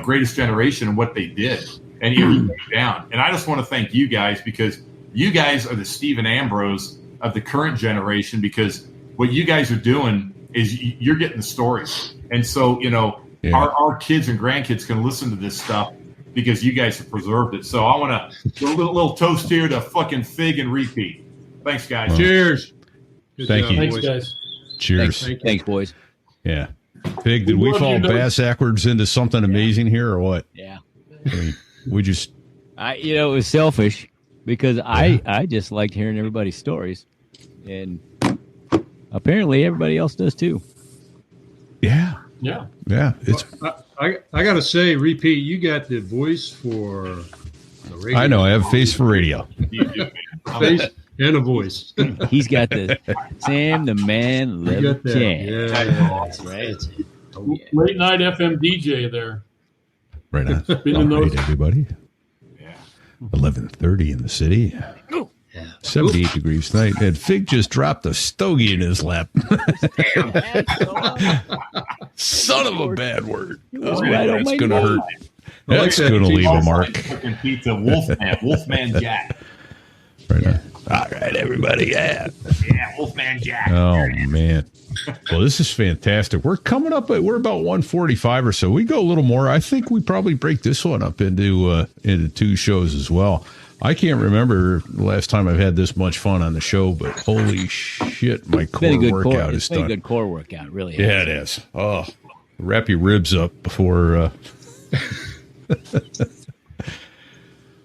greatest generation, and what they did, and he wrote it down. And I just want to thank you guys, because you guys are the Stephen Ambrose of the current generation, because what you guys are doing is you're getting the stories. And so, our kids and grandkids can listen to this stuff because you guys have preserved it. So I want to do a little toast here to fucking Fig and Repeat. Thanks, guys. Cheers. Thank you. Thanks, guys. Cheers. Thanks, boys. Yeah. Fig, did we fall bass backwards into something amazing here or what? Yeah. I mean, we just... it was selfish because I just liked hearing everybody's stories. And apparently everybody else does too. Yeah. Yeah. Yeah. It's... I got to say, Repeat, you got the voice for the radio. I know. I have a face for radio. Face and a voice. He's got the Sam the Man Love Jam. Yeah. That's right. Oh, yeah. Late night FM DJ there. Right on. All right, everybody. Yeah. 11:30 in the city. Yeah. 78 degrees tonight. And Fig just dropped a stogie in his lap. Son of a bad word. Oh, that's going to hurt. That's going to leave a mark. Pizza, Wolfman Jack. Right on. All right, everybody. Yeah. Yeah, Wolfman Jack. Oh, man. Well, this is fantastic. We're coming up we're about 145 or so. We go a little more. I think we probably break this one up into two shows as well. I can't remember the last time I've had this much fun on the show, but holy shit, my core workout is done. It's been a good core workout, really. Yeah, it is. Oh, wrap your ribs up before. All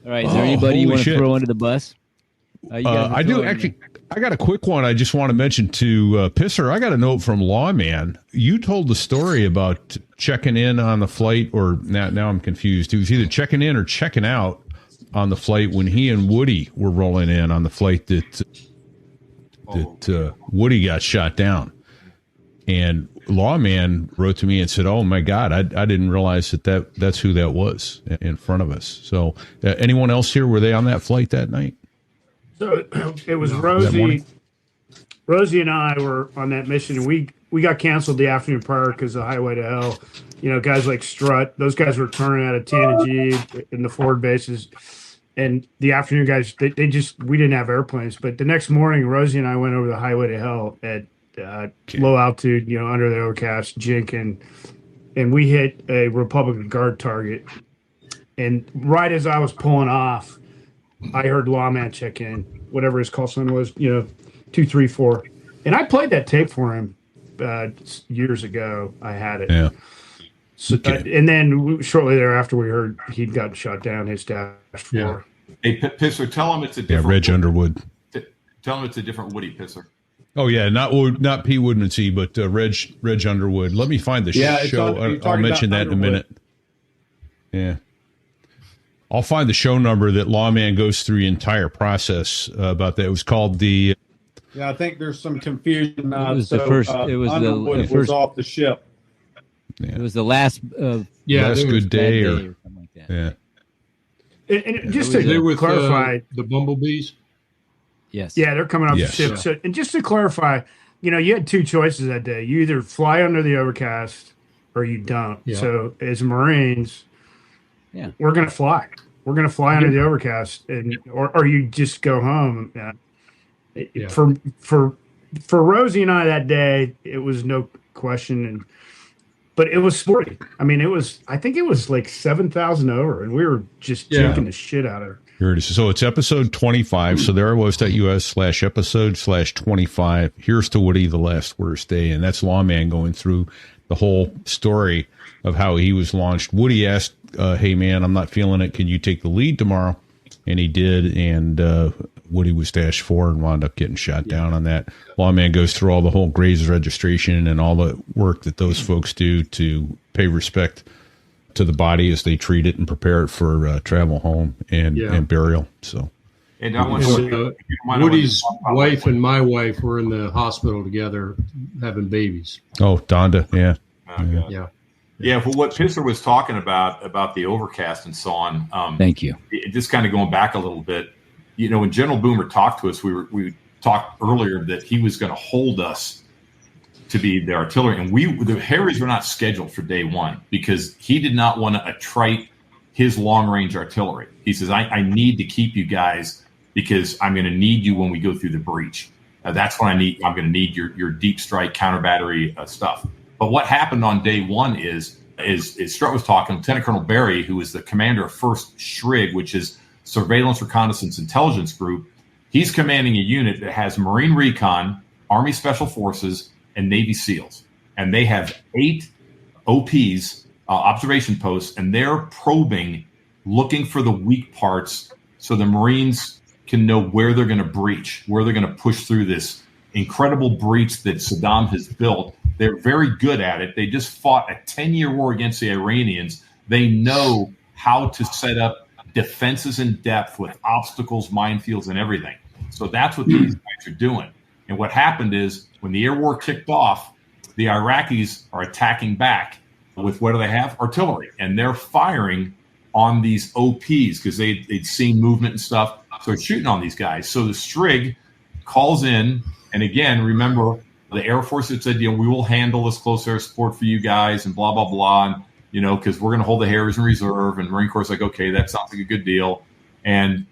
right, is there anybody you want to throw under the bus? I do actually. I got a quick one. I just want to mention to Pisser. I got a note from Lawman. You told the story about checking in on the flight, or now I'm confused. He was either checking in or checking out on the flight when he and Woody were rolling in on the flight that Woody got shot down. And Lawman wrote to me and said, "Oh my God, I didn't realize that's who that was in front of us." So, anyone else here, were they on that flight that night? So it was Rosie. Rosie and I were on that mission, and we got canceled the afternoon prior because of Highway to Hell. Guys like Strut, those guys were turning out of Tanager in the forward bases. And the afternoon guys, we didn't have airplanes. But the next morning, Rosie and I went over the Highway to Hell at low altitude, under the overcast, Jink, and we hit a Republican Guard target. And right as I was pulling off, I heard Lawman check in, whatever his call sign was, 234. And I played that tape for him years ago. I had it. Yeah. So, and then shortly thereafter, we heard he'd gotten shot down his dash floor. Hey, Pisser, tell him it's a different. Reg Underwood. Tell him it's a different Woody, Pisser. Oh yeah, not P. Woodmansey, but Reg Underwood. Let me find the show. I'll mention that in a minute. Yeah, I'll find the show number that Lawman goes through the entire process about that. It was called the. Yeah, I think there's some confusion. It was the first. It was Underwood the first. was off the ship. Yeah. It was the last. Last good day, or something like that. Yeah. And just to clarify, the bumblebees. Yes. Yeah, they're coming off the ship. So, and just to clarify, you had two choices that day. You either fly under the overcast or you don't. Yeah. So as Marines, we're going to fly. We're going to fly under the overcast, or you just go home. For Rosie and I that day, it was no question, but it was sporty. I mean, I think it was like 7,000 over, and we were just taking the shit out of her. Here it is. So it's episode 25. So there I was.us/episode/25. Here's to Woody, the last worst day. And that's Lawman going through the whole story of how he was launched. Woody asked, hey, man, I'm not feeling it. Can you take the lead tomorrow? And he did. And Woody was dash 4 and wound up getting shot down on that. Lawman goes through all the whole Graves registration and all the work that those folks do to pay respect to the body as they treat it and prepare it for travel home and burial. So, and I want to Woody's wife and my wife were in the hospital together having babies. Oh, Donda, yeah. Yeah, well, what Pisser was talking about the overcast and so on. Thank you. Just kind of going back a little bit, when General Boomer talked to us, we talked earlier that he was going to hold us to be the artillery, and the Harriers were not scheduled for day one because he did not want to attrite his long range artillery. He says, I need to keep you guys because I'm going to need you when we go through the breach. That's what I need. I'm going to need your deep strike counter battery stuff. But what happened on day one is Strutt was talking, Lieutenant Colonel Barry, who is the commander of 1st SHRIG, which is Surveillance Reconnaissance Intelligence Group. He's commanding a unit that has Marine Recon, Army Special Forces, and Navy SEALs. And they have 8 OPs, observation posts, and they're probing, looking for the weak parts so the Marines can know where they're going to breach, where they're going to push through this incredible breach that Saddam has built. They're very good at it. They just fought a 10-year war against the Iranians. They know how to set up defenses in depth with obstacles, minefields, and everything. So that's what these guys are doing. And what happened is when the air war kicked off, the Iraqis are attacking back with what do they have? Artillery. And they're firing on these OPs because they'd seen movement and stuff. So they're shooting on these guys. So the STRIG calls in. And again, remember, the Air Force had said, we will handle this close air support for you guys and blah, blah, blah. And, because we're going to hold the Harriers in reserve. And Marine Corps is like, okay, that sounds like a good deal. And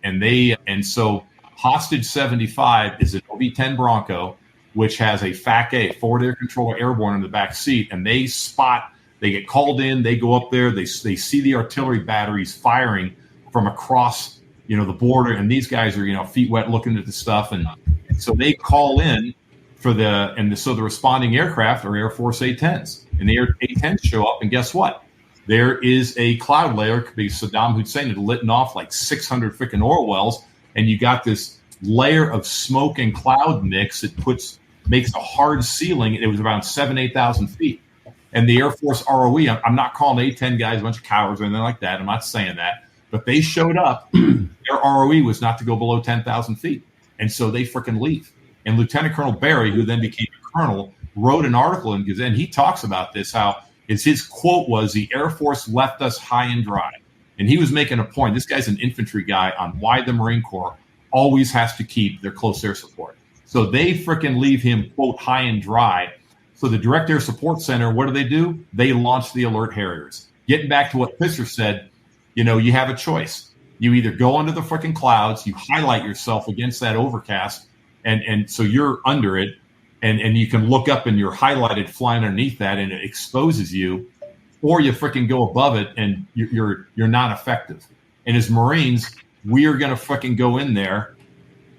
so Hostage 75 is an OV-10 Bronco, which has a FAC-A, forward air controller airborne in the back seat. And they get called in, they go up there, they see the artillery batteries firing from across, the border. And these guys are, feet wet looking at the stuff. And so they call in so the responding aircraft are Air Force A-10s. And the A-10s show up, and guess what? There is a cloud layer because Saddam Hussein had lit off like 600 freaking oil wells. And you got this layer of smoke and cloud mix that makes a hard ceiling. It was around 8,000 feet. And the Air Force ROE, I'm not calling A-10 guys a bunch of cowards or anything like that. I'm not saying that. But they showed up. Their ROE was not to go below 10,000 feet. And so they freaking leave. And Lieutenant Colonel Barry, who then became a colonel, wrote an article in Gazette. He talks about this, his quote was, the Air Force left us high and dry. And he was making a point. This guy's an infantry guy on why the Marine Corps always has to keep their close air support. So they freaking leave him, quote, high and dry. So the Direct Air Support Center, what do? They launch the Alert Harriers. Getting back to what Pisser said, you have a choice. You either go under the freaking clouds, you highlight yourself against that overcast, and so you're under it, and you can look up and you're highlighted flying underneath that, and it exposes you, or you freaking go above it and you're not effective. And as Marines, we are going to freaking go in there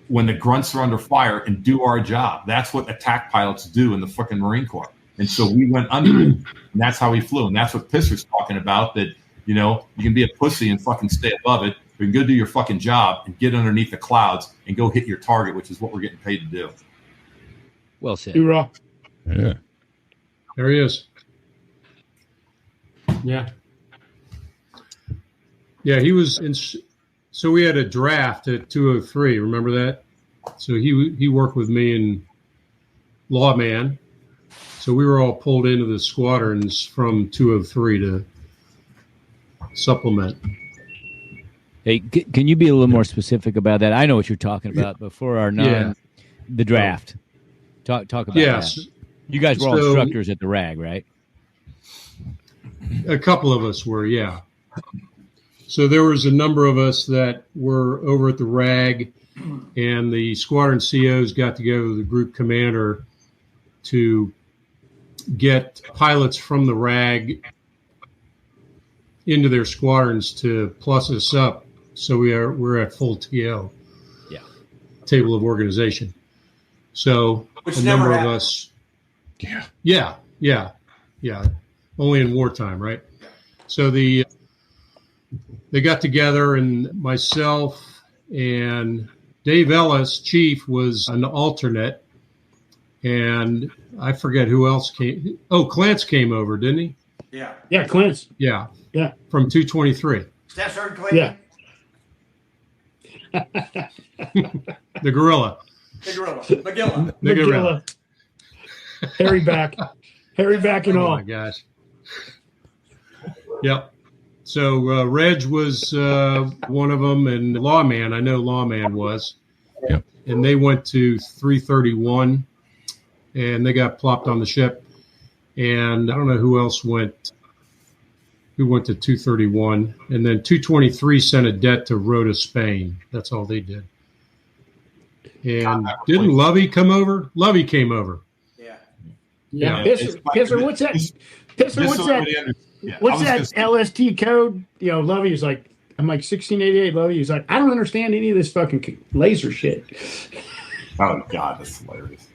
when the grunts are under fire and do our job. That's what attack pilots do in the freaking Marine Corps. And so we went under it, and that's how we flew. And that's what Pisser's talking about, that, you know, you can be a pussy and fucking stay above it. You can go do your fucking job and get underneath the clouds and go hit your target, which is what we're getting paid to do. Well said. Hoorah. Yeah. There he is. Yeah. Yeah, he was in. So we had a draft at 203. Remember that? So he worked with me in Lawman. So we were all pulled into the squadrons from 203 to supplement. Hey, can you be a little more specific about that? I know what you're talking about, but for our the draft, talk about that. You guys were all instructors at the RAG, right? A couple of us were, yeah. So there was a number of us that were over at the RAG, and the squadron COs got together with the group commander to get pilots from the RAG into their squadrons to plus us up. So we're at full TL, table of organization. So Which a never number happened. of us, yeah, only in wartime, right? So they got together, and myself and Dave Ellis, chief, was an alternate, and I forget who else came. Oh, Clance came over, didn't he? Yeah. Yeah, Clint's. Yeah, Yeah. from 223. Staff Sergeant Clayton. Yeah. The gorilla. The gorilla. Magilla. The gorilla. Harry back. Harry back and Oh all. my gosh. Yep. So Reg was one of them, and Lawman, I know Lawman was. Yep. And they went to 331, and they got plopped on the ship. And I don't know who else went. Who went to 231, and then 223 sent a debt to Rota, Spain. That's all they did. And didn't Lovey come over? Lovey came over. Yeah. Yeah. Pisser, what's that? Pisser, what's that? What's that LST code? You know, Lovey was like, I'm like 1688. Lovey was like, I don't understand any of this fucking laser shit. Oh, God, that's hilarious.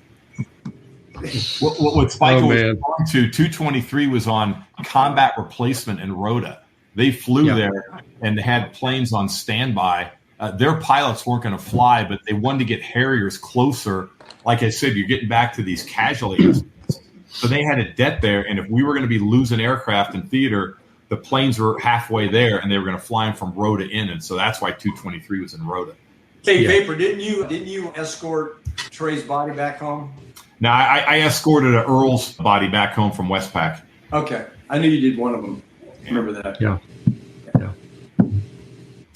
What Spiko was referring to, 223 was on combat replacement in Rota. They flew there and had planes on standby. Their pilots weren't going to fly, but they wanted to get Harriers closer. Like I said, you're getting back to these casualties. So they had a debt there, and if we were going to be losing aircraft in theater, the planes were halfway there, and they were going to fly them from Rota in, and so that's why 223 was in Rota. Hey, Vapor, didn't you escort Trey's body back home? Now, I escorted an Earl's body back home from Westpac. Okay. I knew you did one of them. I remember that. Yeah.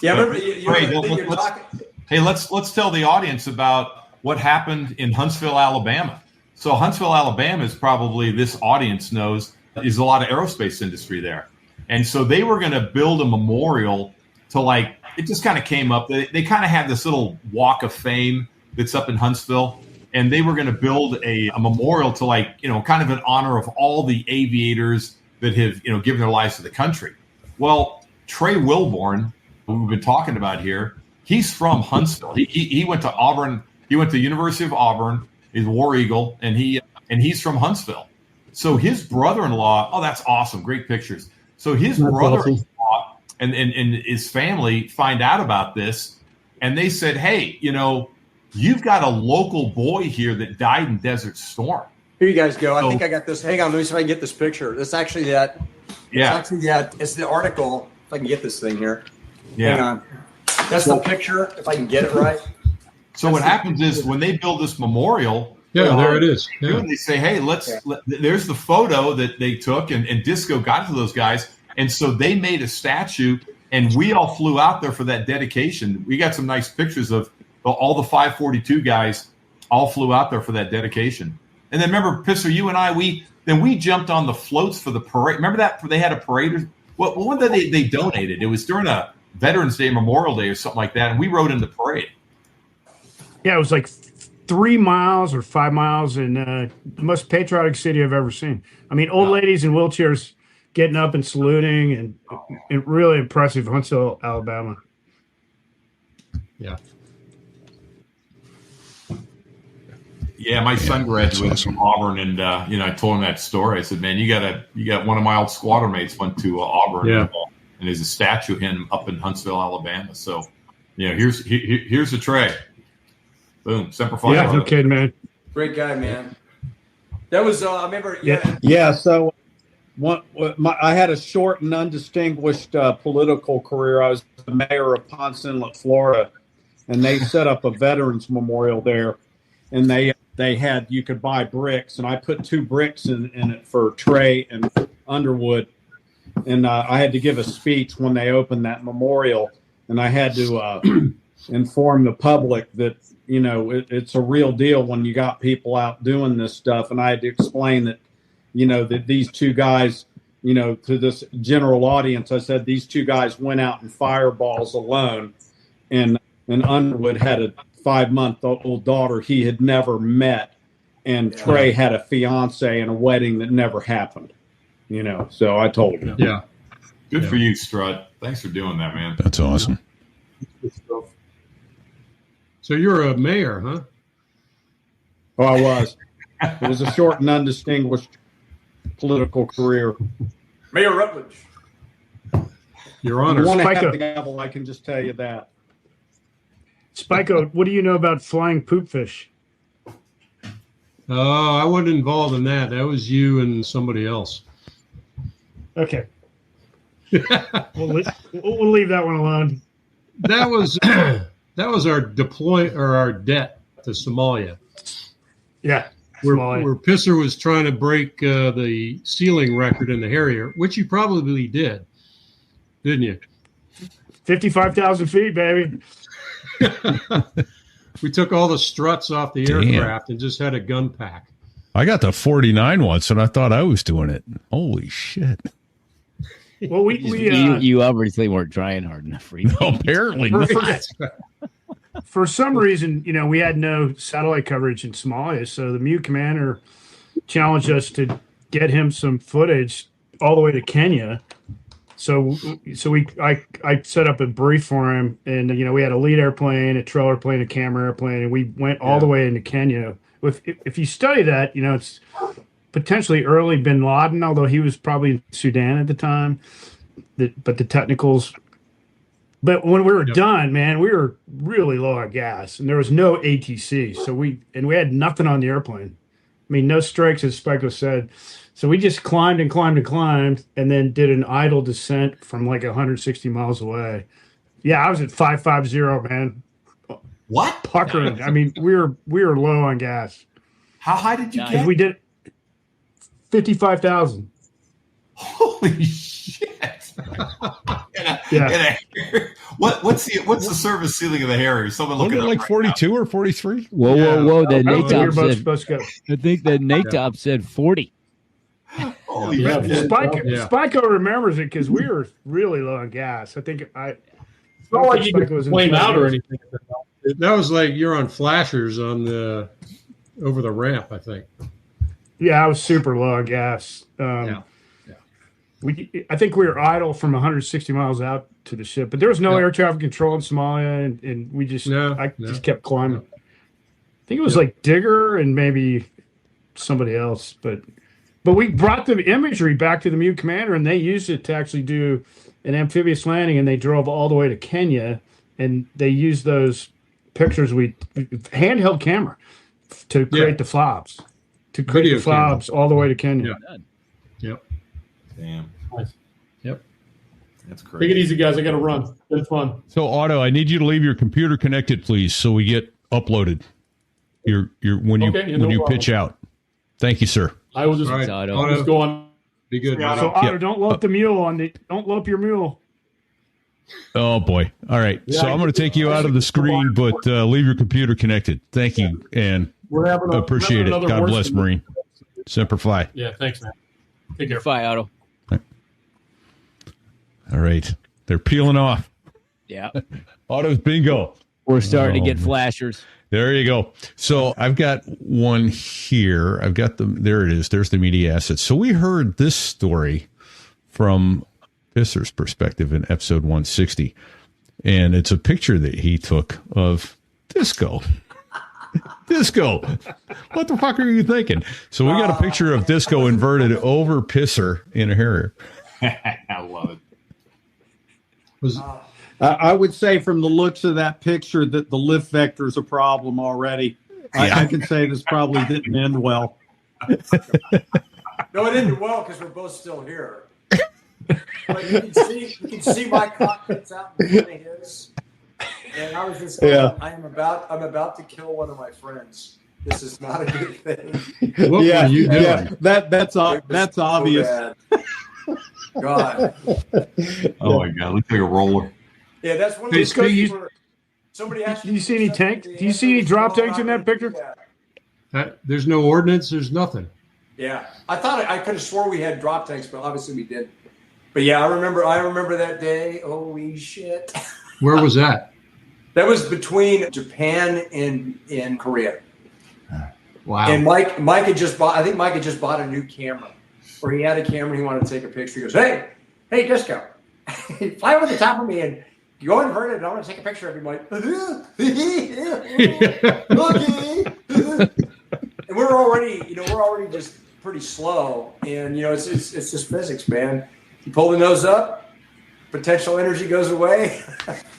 Yeah, I remember you're talking. Hey, let's tell the audience about what happened in Huntsville, Alabama. So Huntsville, Alabama is probably, this audience knows, is a lot of aerospace industry there. And so they were going to build a memorial to, like, it just kind of came up. They kind of had this little walk of fame that's up in Huntsville. And they were going to build a memorial to, like, you know, kind of in honor of all the aviators that have, you know, given their lives to the country. Well, Trey Wilborn, who we've been talking about here, he's from Huntsville. He went to Auburn. He went to the University of Auburn. He's a War Eagle, and he's from Huntsville. So his brother-in-law, oh, that's awesome. Great pictures. So his brother-in-law and his family find out about this, and they said, hey, you know, you've got a local boy here that died in Desert Storm. Here you guys go. I think I got this. Hang on, let me see if I can get this picture. It's actually that. Yeah. It's the article. If I can get this thing here. Yeah. Hang on. That's the picture. If I can get it right. So what happens is when they build this memorial, there it is. Yeah. They say, hey, there's the photo that they took, and Disco got to those guys. And so they made a statue, and we all flew out there for that dedication. We got some nice pictures of all the 542 guys all flew out there for that dedication. And then remember, Pisser, you and I, we jumped on the floats for the parade. Remember that they had a parade? What one that they donated? It was during a Veterans Day, Memorial Day or something like that, and we rode in the parade. Yeah, it was like 3 miles or 5 miles in the most patriotic city I've ever seen. I mean, old ladies in wheelchairs getting up and saluting, and really impressive, Huntsville, Alabama. Yeah. Yeah, my son graduated from Auburn, and I told him that story. I said, "Man, you got one of my old squadron mates went to Auburn, and there's a statue of him up in Huntsville, Alabama." So, here's the Trey. Boom, Semper Fi. Yeah, no kidding, man. Great guy, man. That was I remember. Yeah. So, I had a short and undistinguished political career. I was the mayor of Ponce Inlet, Florida, and they set up a veterans memorial there, and they had, you could buy bricks, and I put 2 bricks in it for Trey and Underwood, and I had to give a speech when they opened that memorial, and I had to inform the public that it's a real deal when you got people out doing this stuff, and I had to explain that that these 2 guys, to this general audience, I said these 2 guys went out in fireballs alone, and Underwood had a 5-month-old daughter he had never met, and Trey had a fiance and a wedding that never happened. So I told him. Yeah. Good for you, Strut. Thanks for doing that, man. That's awesome. So you're a mayor, huh? Oh, I was. It was a short and undistinguished political career. Mayor Rutledge. Your Honor. One Spiko. at the gavel, I can just tell you that. Spiko, what do you know about flying poop fish? Oh, I wasn't involved in that. That was you and somebody else. Okay. we'll leave that one alone. That was our our debt to Somalia. Yeah. Where Pisser was trying to break the ceiling record in the Harrier, which you probably did, didn't you? 55,000 feet, baby. We took all the struts off the aircraft and just had a gun pack. I got the 49 once, and I thought I was doing it. Holy shit. Well, you obviously weren't trying hard enough for you. No, apparently not. For some reason, we had no satellite coverage in Somalia, so the MEU commander challenged us to get him some footage all the way to Kenya. So I set up a brief for him, and we had a lead airplane, a trail airplane, a camera airplane, and we went all the way into Kenya. If you study that, it's potentially early Bin Laden, although he was probably in Sudan at the time. But the technicals. But when we were done, man, we were really low on gas, and there was no ATC. So we had nothing on the airplane. I mean, no strikes, as Spiko said. So we just climbed and climbed and climbed, and then did an idle descent from like 160 miles away. Yeah, I was at 550, man. What? Puckering. I mean, we were low on gas. How high did you get? We did 55,000. Holy shit! What's the service ceiling of the Harrier? Someone look Wasn't at it like 42 or 43? Whoa. The I think the NATOP said 40. Holy Spiko remembers it because we were really low on gas. I think It's not like you could flame out or anything. That was like you're on flashers on the over the ramp, I think. Yeah, I was super low on gas. I think we were idle from 160 miles out to the ship, but there was no air traffic control in Somalia, and we just just kept climbing. I think it was like Digger and maybe somebody else, but we brought the imagery back to the MEU commander, and they used it to actually do an amphibious landing, and they drove all the way to Kenya, and they used those pictures handheld camera to create the fobs. To create the fobs all the way to Kenya. Yep. Damn. Nice. Yep. That's crazy. Take it easy, guys. I got to run. It's been fun. So, Otto, I need you to leave your computer connected, please, so we get uploaded. When you pitch out. Thank you, sir. I will just, Otto. Just go on. Be good. Yeah, so, Otto, don't lope the mule don't lope your mule. Oh boy! All right, so I'm going to take you out of the screen, but leave your computer connected. Thank you, and appreciate it. God bless, Marine. Semper Fi. Yeah, thanks, man. Take care. Fi, Otto. All right, they're peeling off. Yeah. Otto's bingo. We're starting to get flashers. There you go. So I've got one here. I've got there it is. There's the media assets. So we heard this story from Pisser's perspective in episode 160. And it's a picture that he took of Disco. Disco, what the fuck are you thinking? So we got a picture of Disco inverted over Pisser in a Harrier. I love it. I would say from the looks of that picture that the lift vector is a problem already. I can say this probably didn't end well. No, it ended well because we're both still here. But you can see my cockpit's out in front of his. And I was just saying, I'm about to kill one of my friends. This is not a good thing. What were you doing? Yeah, that's obvious. So God. Oh my God, looks like a roller. Yeah, that's one of those things where somebody asked Do you see any tank? Do you see any drop tanks in that picture? There's no ordnance. There's nothing. Yeah, I thought I could have swore we had drop tanks, but obviously we didn't. But yeah, I remember that day. Holy shit! Where was that? That was between Japan and Korea. Wow. And Mike had just bought. I think Mike had just bought a new camera, or he had a camera. He wanted to take a picture. He goes, "Hey, Disco, fly over the top of me and go inverted. And I want to take a picture of you." Mike, okay. And we're already just pretty slow, and it's just physics, man. You pull the nose up, potential energy goes away.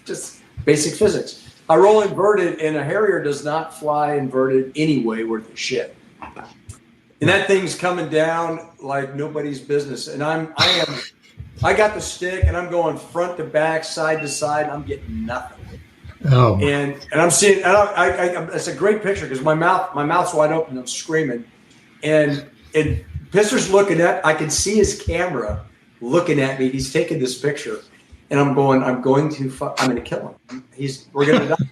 Just basic physics. I roll inverted, and a Harrier does not fly inverted anyway worth a shit. And that thing's coming down like nobody's business. And I got the stick, and I'm going front to back, side to side. And I'm getting nothing. Oh. And I'm seeing. It's a great picture because my mouth's wide open. I'm screaming, and Pisser's looking at. I can see his camera looking at me. He's taking this picture. And I'm going to kill him. We're going to die.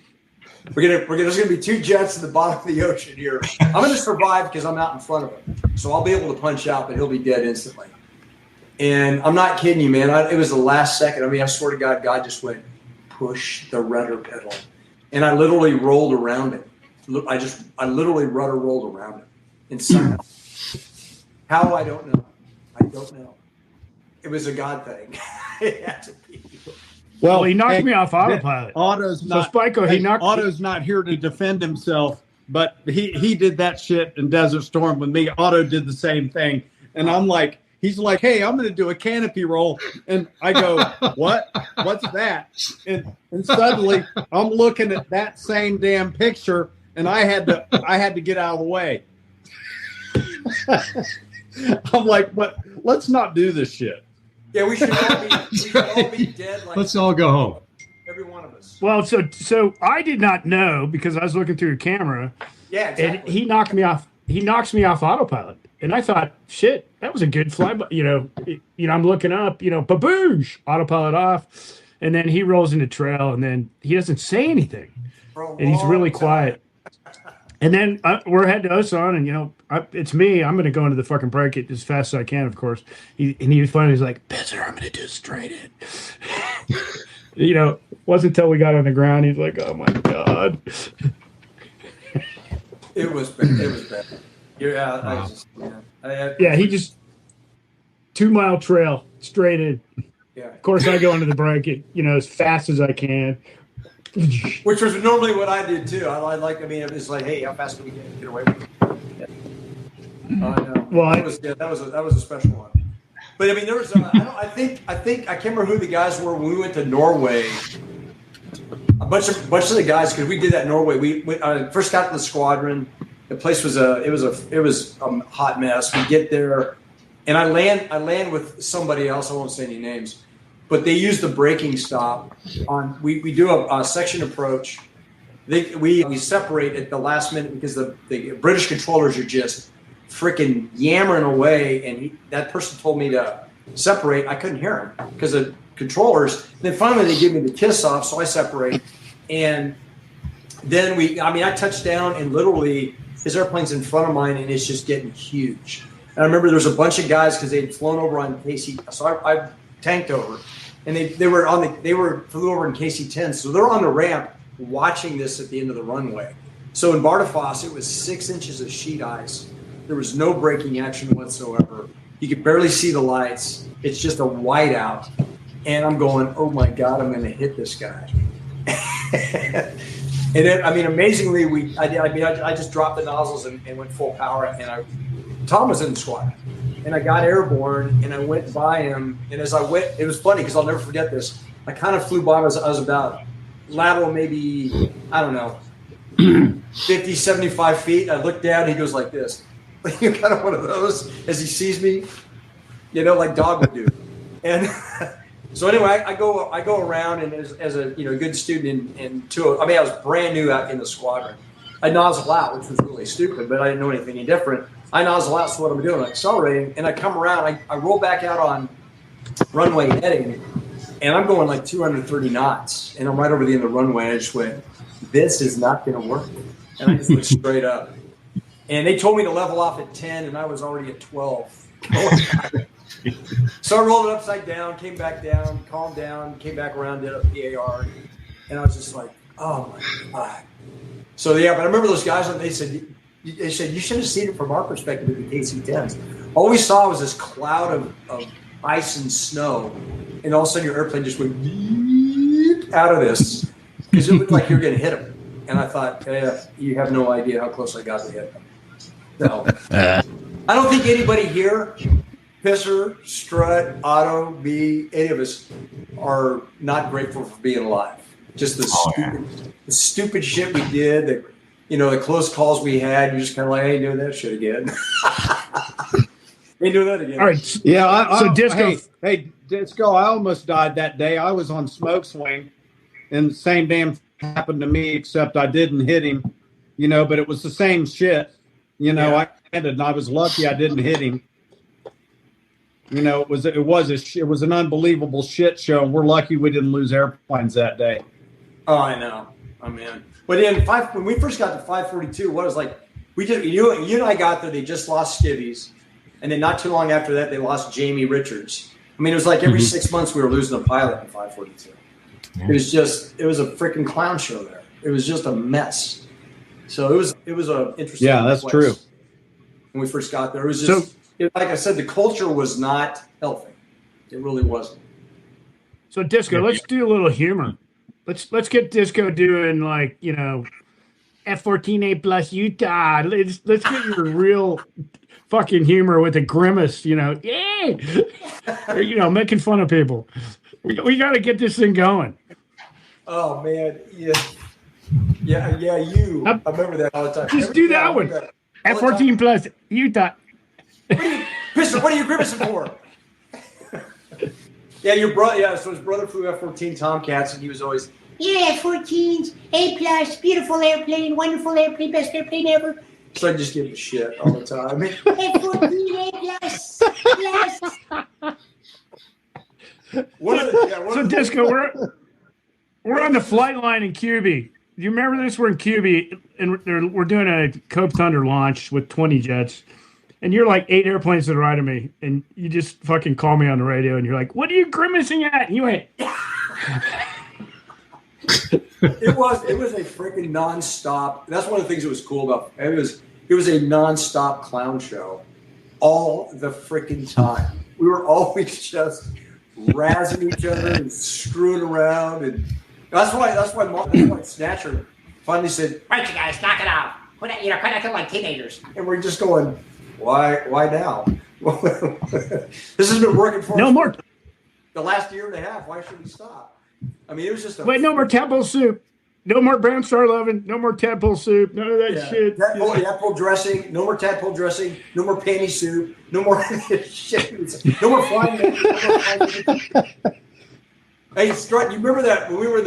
There's going to be two jets in the bottom of the ocean here. I'm going to survive because I'm out in front of him. So I'll be able to punch out, but he'll be dead instantly. And I'm not kidding you, man. It was the last second. I mean, I swear to God just push the rudder pedal. And I literally rolled around it. I literally rudder rolled around it. And somehow, how I don't know. It was a God thing. It had to be. Well, he knocked me off autopilot. Otto's not here to defend himself, but he did that shit in Desert Storm with me. Otto did the same thing, and he's like, "Hey, I'm going to do a canopy roll," and I go, "What? What's that?" And suddenly I'm looking at that same damn picture, and I had to get out of the way. I'm like, "But let's not do this shit." Yeah, we should all be dead. Let's all go home. Every one of us. Well, so I did not know because I was looking through your camera. Yeah, exactly. And he knocked me off. He knocks me off autopilot, and I thought, shit, that was a good fly. But I'm looking up. Baboosh, autopilot off, and then he rolls into trail, and then he doesn't say anything, and he's really quiet. And then we're heading to Osan, and it's me. I'm going to go into the fucking break it as fast as I can, of course. He was funny. He's like, "Pisser, I'm going to do it straight in." Wasn't until we got on the ground. He's like, "Oh my God." It was bad. Yeah, he just 2 mile trail straight in. Yeah. Of course, I go into the break it, as fast as I can. Which was normally what I did too. It's like, hey, how fast can we get away with it? Yeah. No. Well, that was a special one. But I mean, there was I think I can't remember who the guys were when we went to Norway. A bunch of the guys, because we did that in Norway. We first got to the squadron. The place was a hot mess. We get there, and I land with somebody else. I won't say any names. But they use the braking stop on. We do a section approach. We separate at the last minute because the British controllers are just freaking yammering away, and that person told me to separate. I couldn't hear him because the controllers. Then finally they give me the kiss off, so I separate, and then I touched down, and literally his airplane's in front of mine, and it's just getting huge. And I remember there was a bunch of guys because they'd flown over on KC, so I tanked over. And they flew over in KC-10, so they're on the ramp watching this at the end of the runway. So in Bardufoss, it was 6 inches of sheet ice. There was no braking action whatsoever. You could barely see the lights. It's just a whiteout. And I'm going, oh my God, I'm going to hit this guy. And then, I mean, amazingly, I just dropped the nozzles and went full power. And Tom was in the squad. And I got airborne and I went by him. And as I went, it was funny because I'll never forget this. I kind of flew by him as I was about lateral, maybe, I don't know, 50, 75 feet. I looked down, he goes like this. You're kind of one of those as he sees me, like dog would do. And so anyway, I go around, and as a good student I was brand new out in the squadron. I nozzle out, which was really stupid, but I didn't know anything any different. I nozzle out, so what I'm doing, I'm accelerating, and I come around, I roll back out on runway heading, and I'm going like 230 knots, and I'm right over the end of the runway, and I just went, this is not going to work. And I just went straight up. And they told me to level off at 10, and I was already at 12. So I rolled it upside down, came back down, calmed down, came back around, did a PAR, and I was just like, oh my God. So yeah, but I remember those guys, and they said you should have seen it from our perspective at the KC-10s. All we saw was this cloud of ice and snow, and all of a sudden your airplane just went out of this because it looked like you were going to hit them. And I thought, you have no idea how close I got to hit them. No. I don't think anybody here, Pisser, Strut, Otto, me, any of us, are not grateful for being alive. Just the stupid shit we did, the close calls we had. You're just kind of like, I ain't doing that shit again. Ain't doing that again. All right. Yeah. So Disco. Hey, Disco, I almost died that day. I was on smoke swing, and the same damn happened to me, except I didn't hit him, but it was the same shit. I landed, and I was lucky I didn't hit him. It was an unbelievable shit show, and we're lucky we didn't lose airplanes that day. Oh, I know. Oh man. But when we first got to 542, what was like, you and I got there, they just lost Skivvies. And then not too long after that, they lost Jamie Richards. I mean, it was like every 6 months we were losing a pilot in 542. It was a freaking clown show there. It was just a mess. So it was an interesting. Yeah, that's place. true. When we first got there, it was just like I said, the culture was not healthy. It really wasn't. So Disco, let's do a little humor. Let's get Disco doing like F-14A plus Utah. Let's get your real fucking humor with a grimace. Making fun of people. We got to get this thing going. Oh man, yeah. You. I remember that all the time. Just do that one. F-14 plus Utah. What are you grimacing for? Yeah, your brother. Yeah, so his brother flew F-14 Tomcats, and he was always F-14s, A plus, beautiful airplane, wonderful airplane, best airplane ever. So I just give him shit all the time. F-14 A plus, yes. So Disco, we're on the flight line in QB. Do you remember this? We're in QB, and we're doing a Cope Thunder launch with 20 jets. And you're like 8 airplanes to the right of me, and you just fucking call me on the radio, and you're like, what are you grimacing at? And you went. It was a freaking nonstop. That's one of the things that was cool about it. It was a nonstop clown show all the freaking time. We were always just razzing each other and screwing around, and that's why Snatcher finally said, "Right, you guys, knock it out. Quit acting like teenagers." And we're just going, why now? This has been working for us. No more. The last year and a half. Why should we stop? I mean, it was just no more tadpole soup. No more brown star loving. No more tadpole soup. None of that shit. Tadpole dressing. No more tadpole dressing. No more panty soup. No more shit. No more flying. Hey, Strut, you remember that when we were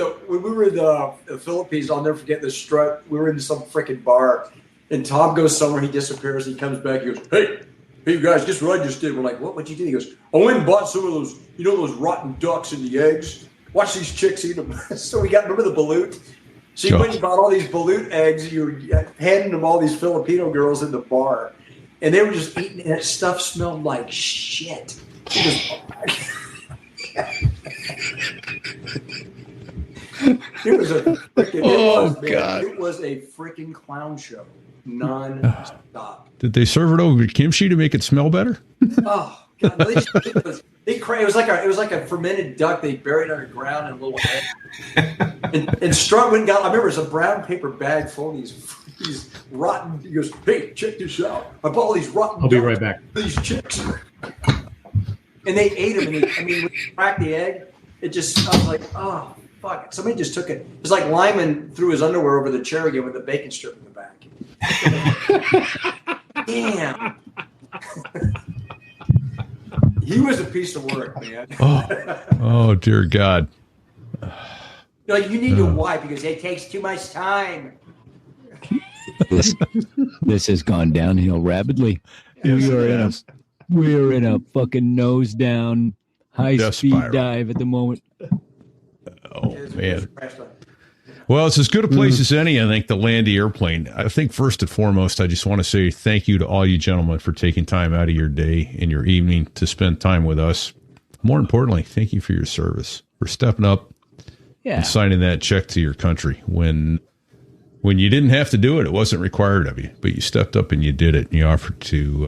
in the Philippines? I'll never forget this. Strut. We were in some freaking bar, and Tom goes somewhere. He disappears. He comes back. He goes, "Hey, you guys, guess what I just did?" We're like, "What'd you do?" He goes, "I went and bought some of those, those rotten ducks and the eggs. Watch these chicks eat them." So remember the balut? So you went and bought all these balut eggs. You were handing them all these Filipino girls in the bar, and they were just eating it. That stuff smelled like shit. It was a freaking. God! It was a freaking clown show, non-stop. Did they serve it over kimchi to make it smell better? Oh God, it was like a fermented duck they buried underground in a little egg. and Strut went and got. I remember it was a brown paper bag full of these rotten. He goes, "Hey, check this out! I bought all these rotten. I'll be right back. These chicks." And they ate them. And when you crack the egg, I was like, oh fuck! Somebody just took it. It was like Lyman threw his underwear over the chair again with a bacon strip in the back. Damn. He was a piece of work, man. Oh dear God. Like, you need to wipe because it takes too much time. This has gone downhill rapidly. We are in a fucking nose down, high speed dive at the moment. Oh man. Well, it's as good a place as any, I think, to land the airplane. I think first and foremost, I just want to say thank you to all you gentlemen for taking time out of your day and your evening to spend time with us. More importantly, thank you for your service, for stepping up and signing that check to your country. When you didn't have to do it, it wasn't required of you, but you stepped up and you did it, and you offered to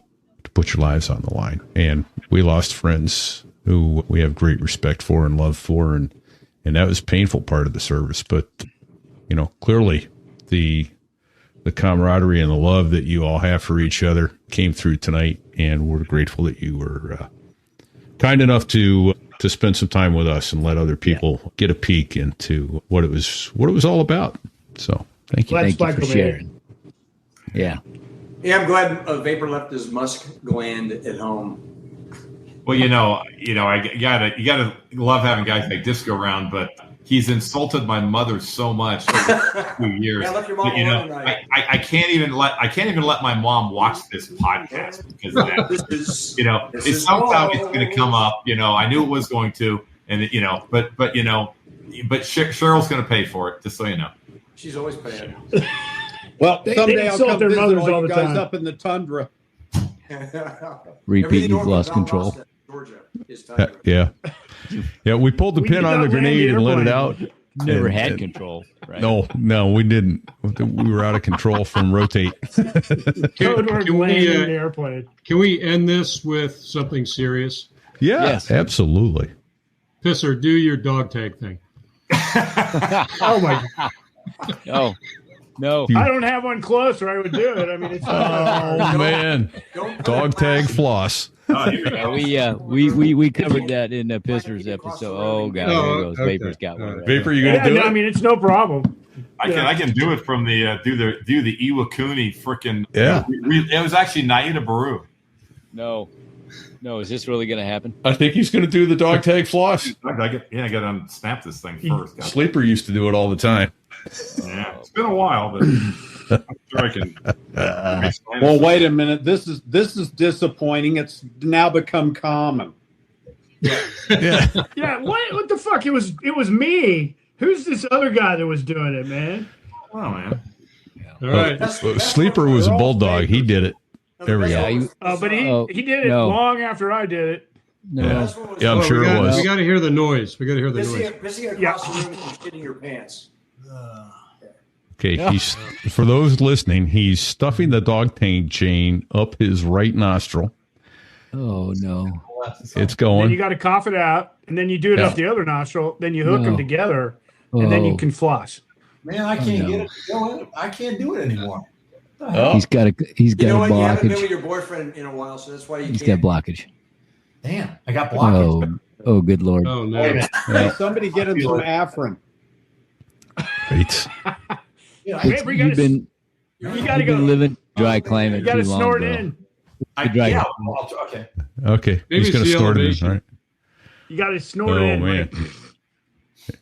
put your lives on the line. And we lost friends who we have great respect for and love for, and that was a painful part of the service. But you know, clearly the camaraderie and the love that you all have for each other came through tonight, and we're grateful that you were kind enough to spend some time with us and let other people get a peek into what it was all about. So thank you. Thank you for sharing. Yeah. Yeah, I'm glad Vapor left his musk gland at home. Well, you gotta love having guys like Disco around, but he's insulted my mother so much over 2 years. Yeah, left your mom alone tonight. I can't even let my mom watch this podcast because of that. Somehow it's going to come up. I knew it was going to, and but Cheryl's going to pay for it. Just so you know, she's always paying. Well, someday I'll come visit all all you the guys time. up in the tundra. Repeat, you've lost control. Georgia is tundra. Yeah. We pulled the pin on the grenade and let it out. Never had control, right? No, we didn't. We were out of control from rotate. Code word landing in the airplane. Can we end this with something serious? Yeah, Yes. absolutely. Pisser, do your dog tag thing. Oh my! No. I don't have one close, or I would do it. I mean, it's Oh man, dog tag floss. Yeah, we covered that in the Pissers episode. Oh god, here goes. Okay. Vapor's got one. Right Vapor, you gonna do it? I mean, it's no problem. I can do it from the do the Iwakuni freaking. Yeah. It was actually Naida Baru. No, is this really going to happen? I think he's going to do the dog tag floss. I got to snap this thing first. Sleeper used to do it all the time. Yeah, it's been a while, but I'm sure I can. Well, wait a minute. This is disappointing. It's now become common. Yeah. Yeah, what the fuck? It was me. Who's this other guy that was doing it, man? Oh man. All right. Sleeper was a bulldog. He did it. There we go. But he did it long after I did it. Yeah, I'm sure it was. We got to hear the noise. Pissing across the room and shitting your pants. Okay, he's for those listening, he's stuffing the dog tag chain up his right nostril. Oh no. It's going. Then you got to cough it out, and then you do it up the other nostril. Then you hook them together, and then you can floss. Man, I can't get it. I can't do it anymore. He's got a blockage. You haven't been with your boyfriend in a while, so that's why you He's can't. got blockage. Damn, I got blockage. Oh, good lord. Oh no. Hey, somebody get him some Afrin. Right. You've been living dry climate You got too to long, snort bro. in. Okay. Okay. Maybe He's going to it's the snort it in, elevation. right? You got to snort Oh in. man.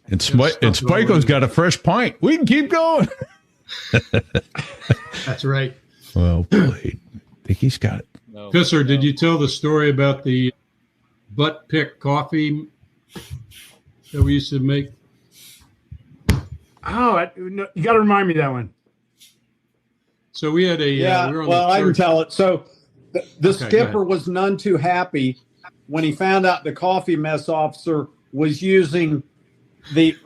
And Spiko's got a fresh pint. We can keep going. That's right. Well played. I think he's got it. Pisser, did you tell the story about the butt pick coffee that we used to make? Oh, you got to remind me that one. So we had a we were on the I can church- tell it. So the Okay, go skipper ahead. was none too happy when he found out the coffee mess officer was using the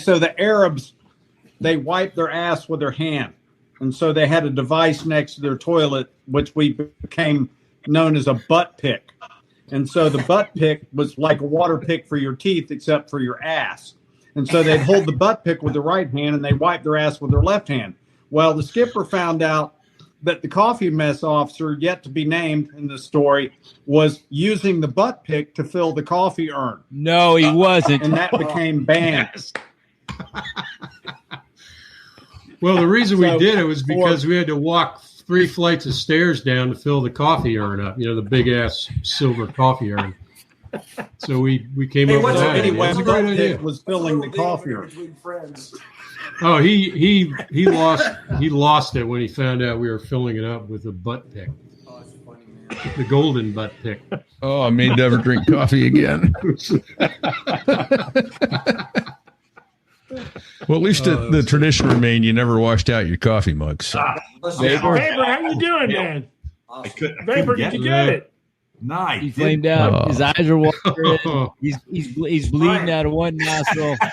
so the Arabs, they wipe their ass with their hand, and so they had a device next to their toilet which we became known as a butt pick. And so the butt pick was like a water pick for your teeth, except for your ass. And so they'd hold the butt pick with the right hand and they wipe their ass with their left hand. Well, the skipper found out that the coffee mess officer, yet to be named in the story, was using the butt pick to fill the coffee urn. No, he wasn't. And that became banned. Well, the reason we did it was because we had to walk 3 flights of stairs down to fill the coffee urn up. The big ass silver coffee urn. So we came up with that. Anyway, That's a great idea. Was filling the coffee urn. Between friends. Oh, he lost it when he found out we were filling it up with a butt pick. Oh, it's funny, man. The golden butt pick. Oh, I may never drink coffee again. Well, at least the tradition remained. You never washed out your coffee mugs. So. Vapor, how you doing, man? Vapor, did you get it? Nice. He flamed out. His eyes are watering. He's bleeding out of one nostril. I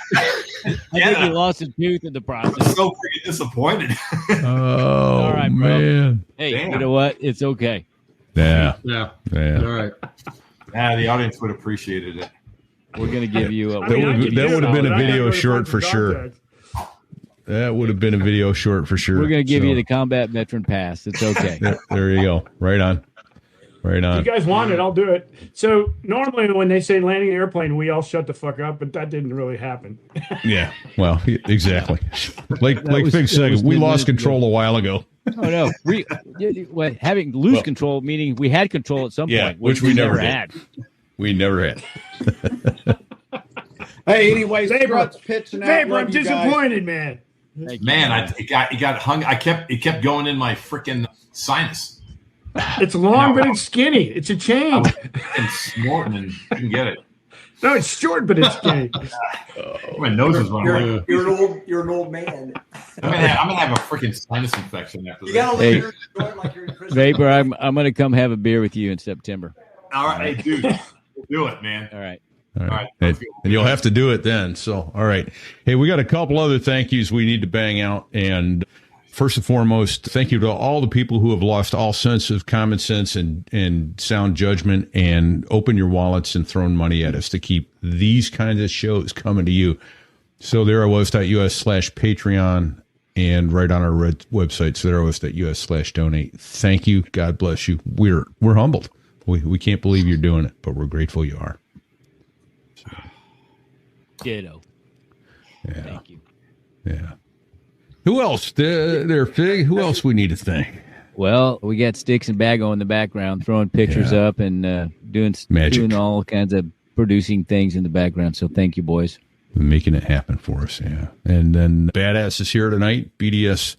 think he lost his tooth in the process. So freaking disappointed. Oh, all right, bro. Man. Hey, Damn. You know what? It's okay. Yeah. Yeah. All right. The audience would have appreciated it. We're going to give you a... That would have been a video short for sure. That would have been a video short for sure. We're going to give you the combat veteran pass. It's okay. There you go. Right on. Right on. If you guys want it, I'll do it. So normally when they say landing an airplane, we all shut the fuck up, but that didn't really happen. Yeah. Well, exactly. Like Fig said, we lost control a while ago. Oh no, having lose control meaning we had control at some point, which we never had. We never had. Hey, anyways, Strut's pitching out. Vapor, I'm disappointed, man. Man, it got hung. It kept going in my freaking sinus. It's long, but it's skinny. It's a chain. And snorting and couldn't get it. No, it's short, but it's skinny. My nose is running. You're an old man. I'm gonna have a freaking sinus infection after this. You gotta live like you're in prison. Vapor, I'm gonna come have a beer with you in September. All right, hey, dude, we'll do it, man. All right. All right. And you'll have to do it then. So, all right. Hey, we got a couple other thank yous we need to bang out. And first and foremost, thank you to all the people who have lost all sense of common sense and sound judgment and opened your wallets and thrown money at us to keep these kinds of shows coming to you. So thereos.us/Patreon and right on our website, thereos.us/donate. Thank you. God bless you. We're humbled. We can't believe you're doing it, but we're grateful you are. Ditto. Yeah. Thank you. Yeah. Who else? There, Fig. Who else we need to thank? Well, we got Sticks and Bago in the background, throwing pictures up and doing all kinds of producing things in the background. So thank you, boys. Making it happen for us, yeah. And then Badass is here tonight, BDS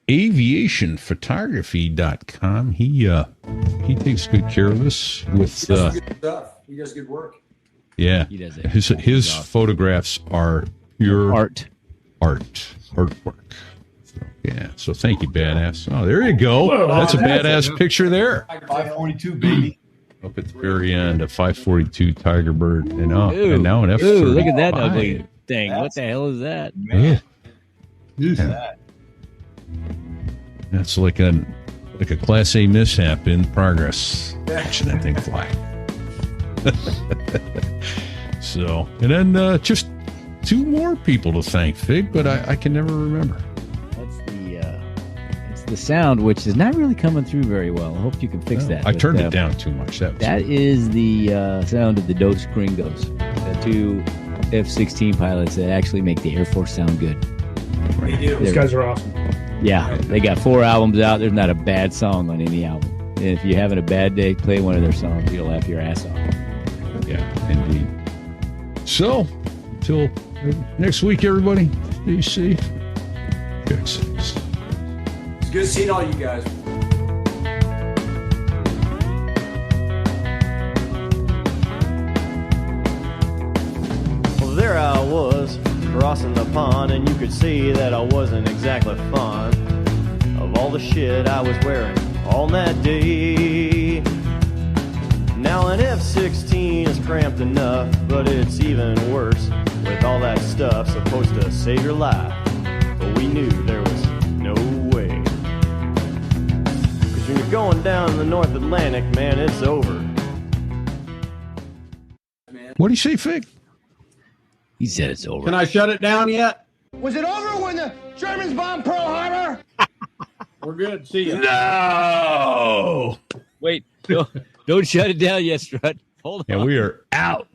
aviationphotography.com. He takes good care of us with He does good stuff. He does good work. Yeah. He does it. His photographs are pure artwork. So, yeah. So thank you, Badass. Oh, there you go. Whoa, that's a badass picture there. 542, baby. Up at the very end, a 542 Tiger Bird, and now an F-35. Ooh, look at that ugly thing. What the hell is that? Man. Who's that? That's like a Class A mishap in progress. Watching that thing fly. So, and then just two more people to thank, Fig, but I can never remember. That's it's the sound, which is not really coming through very well. I hope you can fix that. I turned it down too much. That is the sound of the Dos Gringos, the two F-16 pilots that actually make the Air Force sound good. They do. These guys are awesome. Yeah, they got 4 albums out. There's not a bad song on any album. And if you're having a bad day, play one of their songs. You'll laugh your ass off. Yeah, indeed. So, until next week, everybody, stay safe. It's good seeing all you guys. Well, there I was, crossing the pond, and you could see that I wasn't exactly fond of all the shit I was wearing on that day. Now an F-16 is cramped enough, but it's even worse with all that stuff supposed to save your life. But we knew there was no way. 'Cause when you're going down in the North Atlantic, man, it's over. man. What do you say, Fig? He said it's over. Can I shut it down yet? Was it over when the Germans bombed Pearl Harbor? We're good. See you. No. Wait. Don't shut it down yet, Strut. Hold on. And we are out.